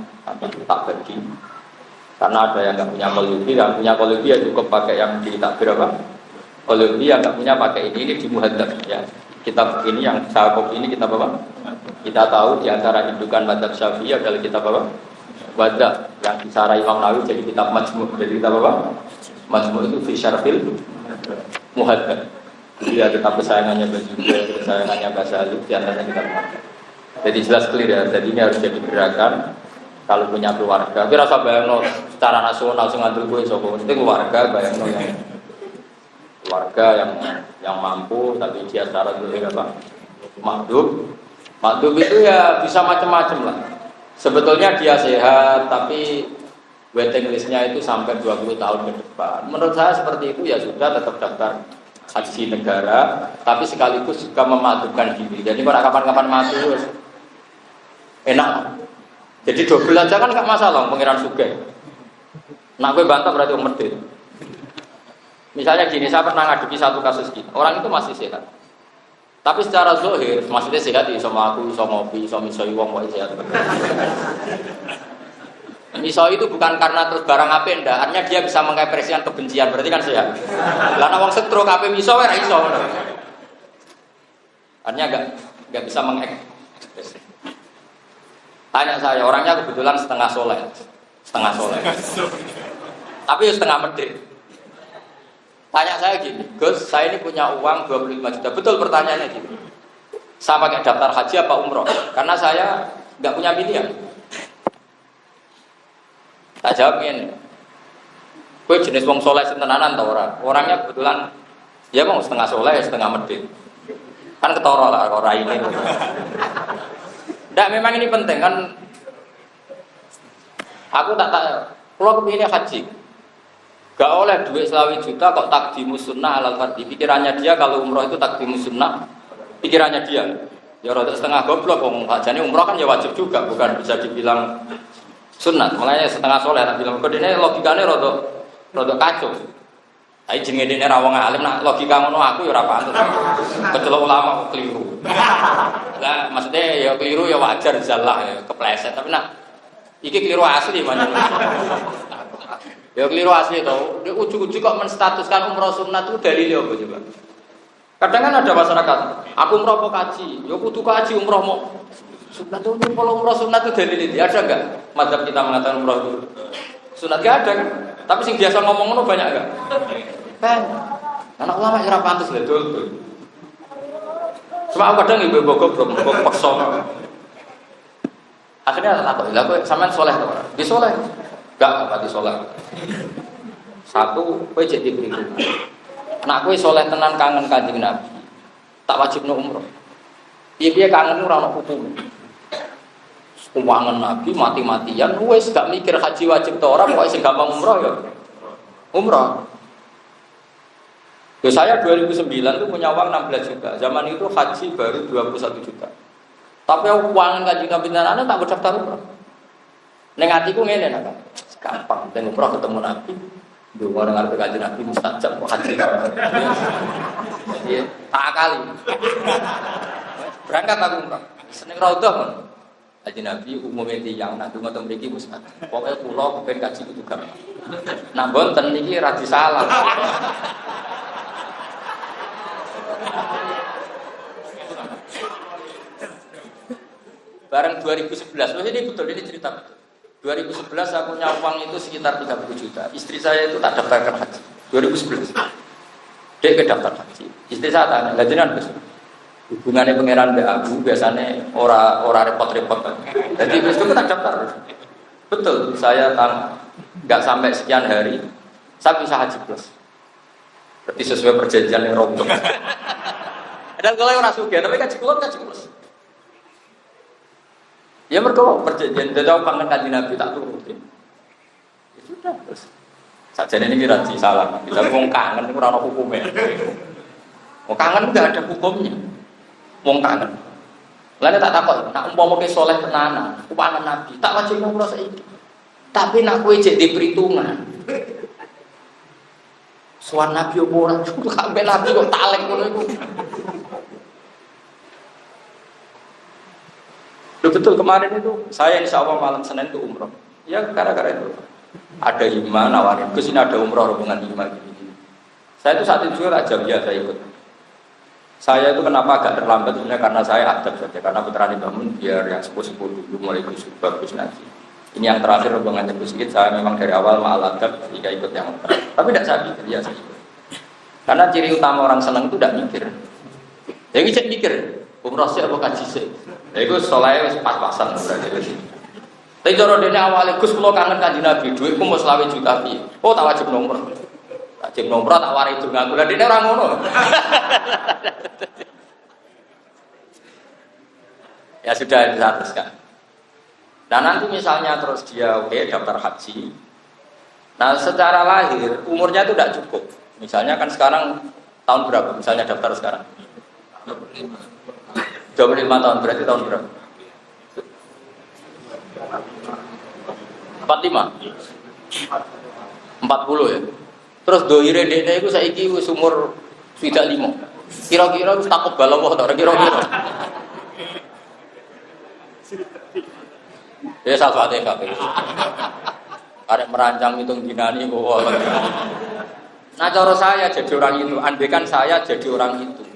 tak bagi. Karena ada yang nggak punya kolubi, yang punya kolubi ya cukup pakai yang di takbir apa? Kalau dia nggak punya pakai ini di muhadzab ya. Kitab ini yang saya kopi ini kitab apa? Kita tahu di antara indukan madzhab Syafi'i adalah kitab apa? Wadzab yang disarai Imam Nawawi jadi kitab Majmu'. Jadi kitab apa? Majmu' itu fi syarhil muhadzab. Jadi ada kitab kesayangannya Bajuga, kesayangannya Ghazali di antaranya kitab. Jadi jelas clear ya. Jadi ini harus jadi gerakan kalau punya keluarga. Kira rasa bayangno secara nasional sing ngandel kowe sapa? Mesti keluarga bayangno yang keluarga yang mampu tapi dia secara dulu apa makdum itu ya bisa macam-macam lah. Sebetulnya dia sehat tapi waiting listnya itu sampai 20 tahun ke depan. Menurut saya seperti itu ya sudah tetap daftar haji negara tapi sekaligus juga memadumkan diri. Jadi pada kapan-kapan mati terus enak. Jadi double aja kan nggak masalah pengiran sugih. Nak gue bantah berarti medit. Misalnya gini, saya pernah ngadepi satu kasus gini. Orang itu masih sehat. Tapi secara zahir, maksudnya sehat iso aku, iso ngopi, iso misoi wong wae sehat. Misoi itu bukan karena terus barang apa ndak, artinya dia bisa mengekspresikan kebencian, berarti kan sehat. Lah nek wong stroke ape miso ora iso. Artinya enggak bisa mengekspresi. Tanya saya, orangnya kebetulan setengah soleh. Tapi setengah medit. Tanya saya gini, Gus, saya ini punya uang 25 juta. Betul pertanyaannya gini. Saya pakai daftar haji apa umroh? Karena saya nggak punya pilihan. Tak jawab gini. Gue jenis wong soleh sentenanan tau orang. Orangnya kebetulan ya mau setengah soleh, setengah medit. Kan ketoro lah orang ini. Nggak, memang ini penting kan. Aku tak tahu. Kalau kepinginnya haji. Gak oleh duit selawi juta kok takdimus sunnah alal fardhi. Pikirannya dia kalau umroh itu takdimus sunnah. Pikirannya dia. Ya rada setengah goblok wong hajane umroh kan ya wajib juga, bukan bisa dibilang sunat. Makanya setengah soleh tak bilang kok dene logikane rada kacau. Ai jenenge dene ra wong alim nak logika ngono aku ya ora pantun. Kecelok ulama kok keliru. Lah maksudnya ya keliru ya wajar salah ya kepleset tapi nak iki keliru asli manjen. Ya keliru asli tau. Dia ujuk-ujuk kok menstatuskan umroh sunat itu dalilnya apa coba? Kadang kan ada masyarakat, aku umroh mau kaji, ya kudu kaji umroh mau sunat itu kalau umroh sunat itu dalilnya ada enggak? Mazhab kita mengatakan umroh itu sunat enggak ada kan? Tapi sing biasa ngomong ngono banyak enggak? Kan. Anak ulama ora pantes lho dul. Cuma kadang ibu bogok paksa. Akhirnya tak tahu, sampean soleh to ora? Di soleh. Enggak pati soleh. Satu, kowe jadi keliru. Nak kowe soleh tenan kangen Kanjeng Nabi. Tak wajibno umroh. Piye kangen ora ono hukum. Keuangan Nabi mati-matian wis gak mikir haji wajib ta ora kok sing gampang umroh ya. Umroh. Saya 2009 itu punya uang 16 juta. Zaman itu haji baru 21 juta. Tapi uang kaji kabinanane tak berdaftar umroh. Ning atiku ngene nak. Gampang ben umroh ketemu Nabi. Dua orang arep kaji Nabi mustajab kok haji. Jadi tak kali. Berangkat aku umroh. Seneng raudhah kan. Haji Nabi umumnya tiyang nak donga teng mriki wis pokoke kula kepen kaji kudu gampang. Nah mboten niki ra disalah. Bareng 2011, ini betul, ini cerita betul. 2011 aku punya uang itu sekitar 30 juta. Istri saya itu tak daftarkan haji. 2011. Dia ke daftar haji. Istri saya tanya, gajian besar. Hubungannya pangeran mbak Abu biasanya ora repot-repot. Jadi itu kita daftar. Betul, saya nggak sampai sekian hari, saya bisa haji plus. Berarti sesuai perjanjian yang rombong. Dan kalau orang sugih, tapi kaji plus. Ya mereka perjanjian, dia tahu kangen kaji Nabi tak turutin. Ya sudah, terus. Saja ini kira salah. Kita ngomong kangen, itu orang hukumnya. Mau kangen nggak ada hukumnya. Wong kangen. Lainnya tak takut. Nak umpama ke soleh tenanan, umpama Nabi, tak wajib ngomong saiki. Tapi nak kue jadi perhitungan. Suan Nabi orang itu kabeh Nabi kok talek ngono iku. Betul kemarin itu saya insya Allah malam Senin itu umroh. Ya gara-gara itu ada hima nawarin, ke sini ada umroh hubungan hima gini. Saya itu saat itu juga jam ya saya ikut. Saya itu kenapa agak terlambat sebenarnya karena saya adab saja karena putra dibangun biar yang sepuh-sepuh dulu mulai bagus nanti. Ini yang terakhir hubungan sedikit saya memang dari awal ma'al adab jika ikut yang terakhir. Tapi tidak saya pikir ya saya ikut. Karena ciri utama orang senang itu tidak mikir. Yang cek mikir umroh sih apa kaji sih. Itu soalnya pas-pasan berarti itu. Tapi cara dene awale Gus kula kangen Kanjeng Nabi, dhuwitku mau 20 juta piye? Oh tak wajib nomor. Wajib nomor tak wari itu ngaku. Lah dene ora ngono. Ya sudah disatuskan. Nah nanti misalnya terus dia oke daftar haji. Nah secara lahir umurnya itu tidak cukup. Misalnya kan sekarang tahun berapa? Misalnya daftar sekarang. 25 tahun berarti tahun berapa? 45? 40 ya? Terus doire dene iku saiki wis umur 35. Kira-kira wis takut balawa ta kira-kira. Ya salfate kabeh. Arek merancang hitung dinani kok. Nah cara saya jadi orang itu, andaikan saya jadi orang itu.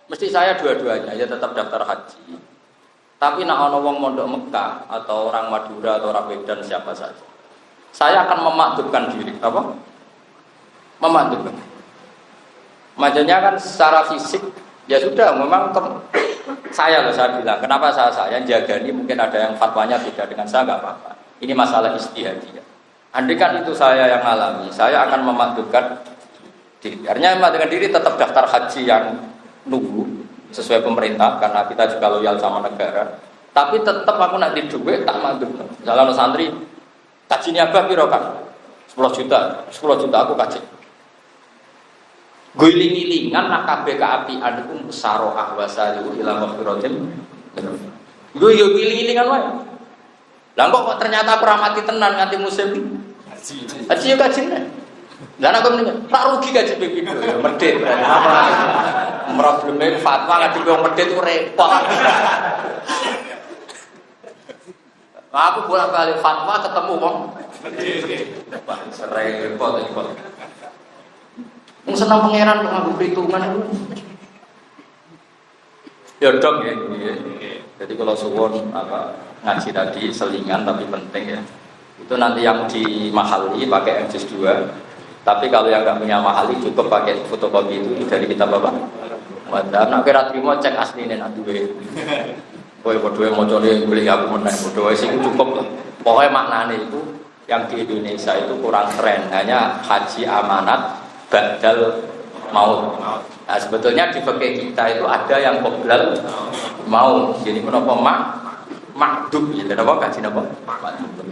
Mesti saya dua-duanya ya tetap daftar haji. Tapi nak ana wong mondok Mekah atau orang Madura atau orang Medan siapa saja. Saya akan memaktubkan diri, apa? Memaktubkan. Makanya kan secara fisik ya sudah memang saya bilang, kenapa saya jaga ini mungkin ada yang fatwanya beda dengan saya enggak apa-apa. Ini masalah istihadiyah. Andaikan itu saya yang alami, saya akan memaktubkan diri. Artinya memaktubkan diri tetap daftar haji yang nunggu sesuai pemerintah karena kita juga loyal sama negara. Tapi tetap aku nak di duit tak mandul. Misalnya santri kajinya apa piro kan? 10 juta aku kaji. Guling-gilingan nak kabeh kaapian iku besaro ahwasaliu ila maghfiratin. Gue yo giling-gilingan wae. Lah kok ternyata aku ramati tenan nganti musim haji. Haji yo kajine. Lah nek aku tak rugi kaji video ya medhit berarti apa? Probleme fatwa ngadi wong medhit ku repot. Aku bolak-balik fatwa ketemu wong repot iki kok. Wong seneng pangeran kok nganggo perhitungan itu. Ya dong ya. Jadi kalau suwun ngaji tadi selingan tapi penting ya. Itu nanti yang di mahali pakai MJS 2. Tapi kalau yang nggak punya mahali cukup pakai fotokopi itu dari kitab apa? Wadah, nak kira terima cek aslinya nanti gue. Boy bodoh mau cari beli aku menang bodoh sih cukup lah. Pokoknya maknanya itu yang di Indonesia itu kurang keren. Hanya haji amanat badal maut. Nah, sebetulnya di fikih kita itu ada yang qoblal mau. Jadi menapa makdum ya, napa kaji napa? Makdum.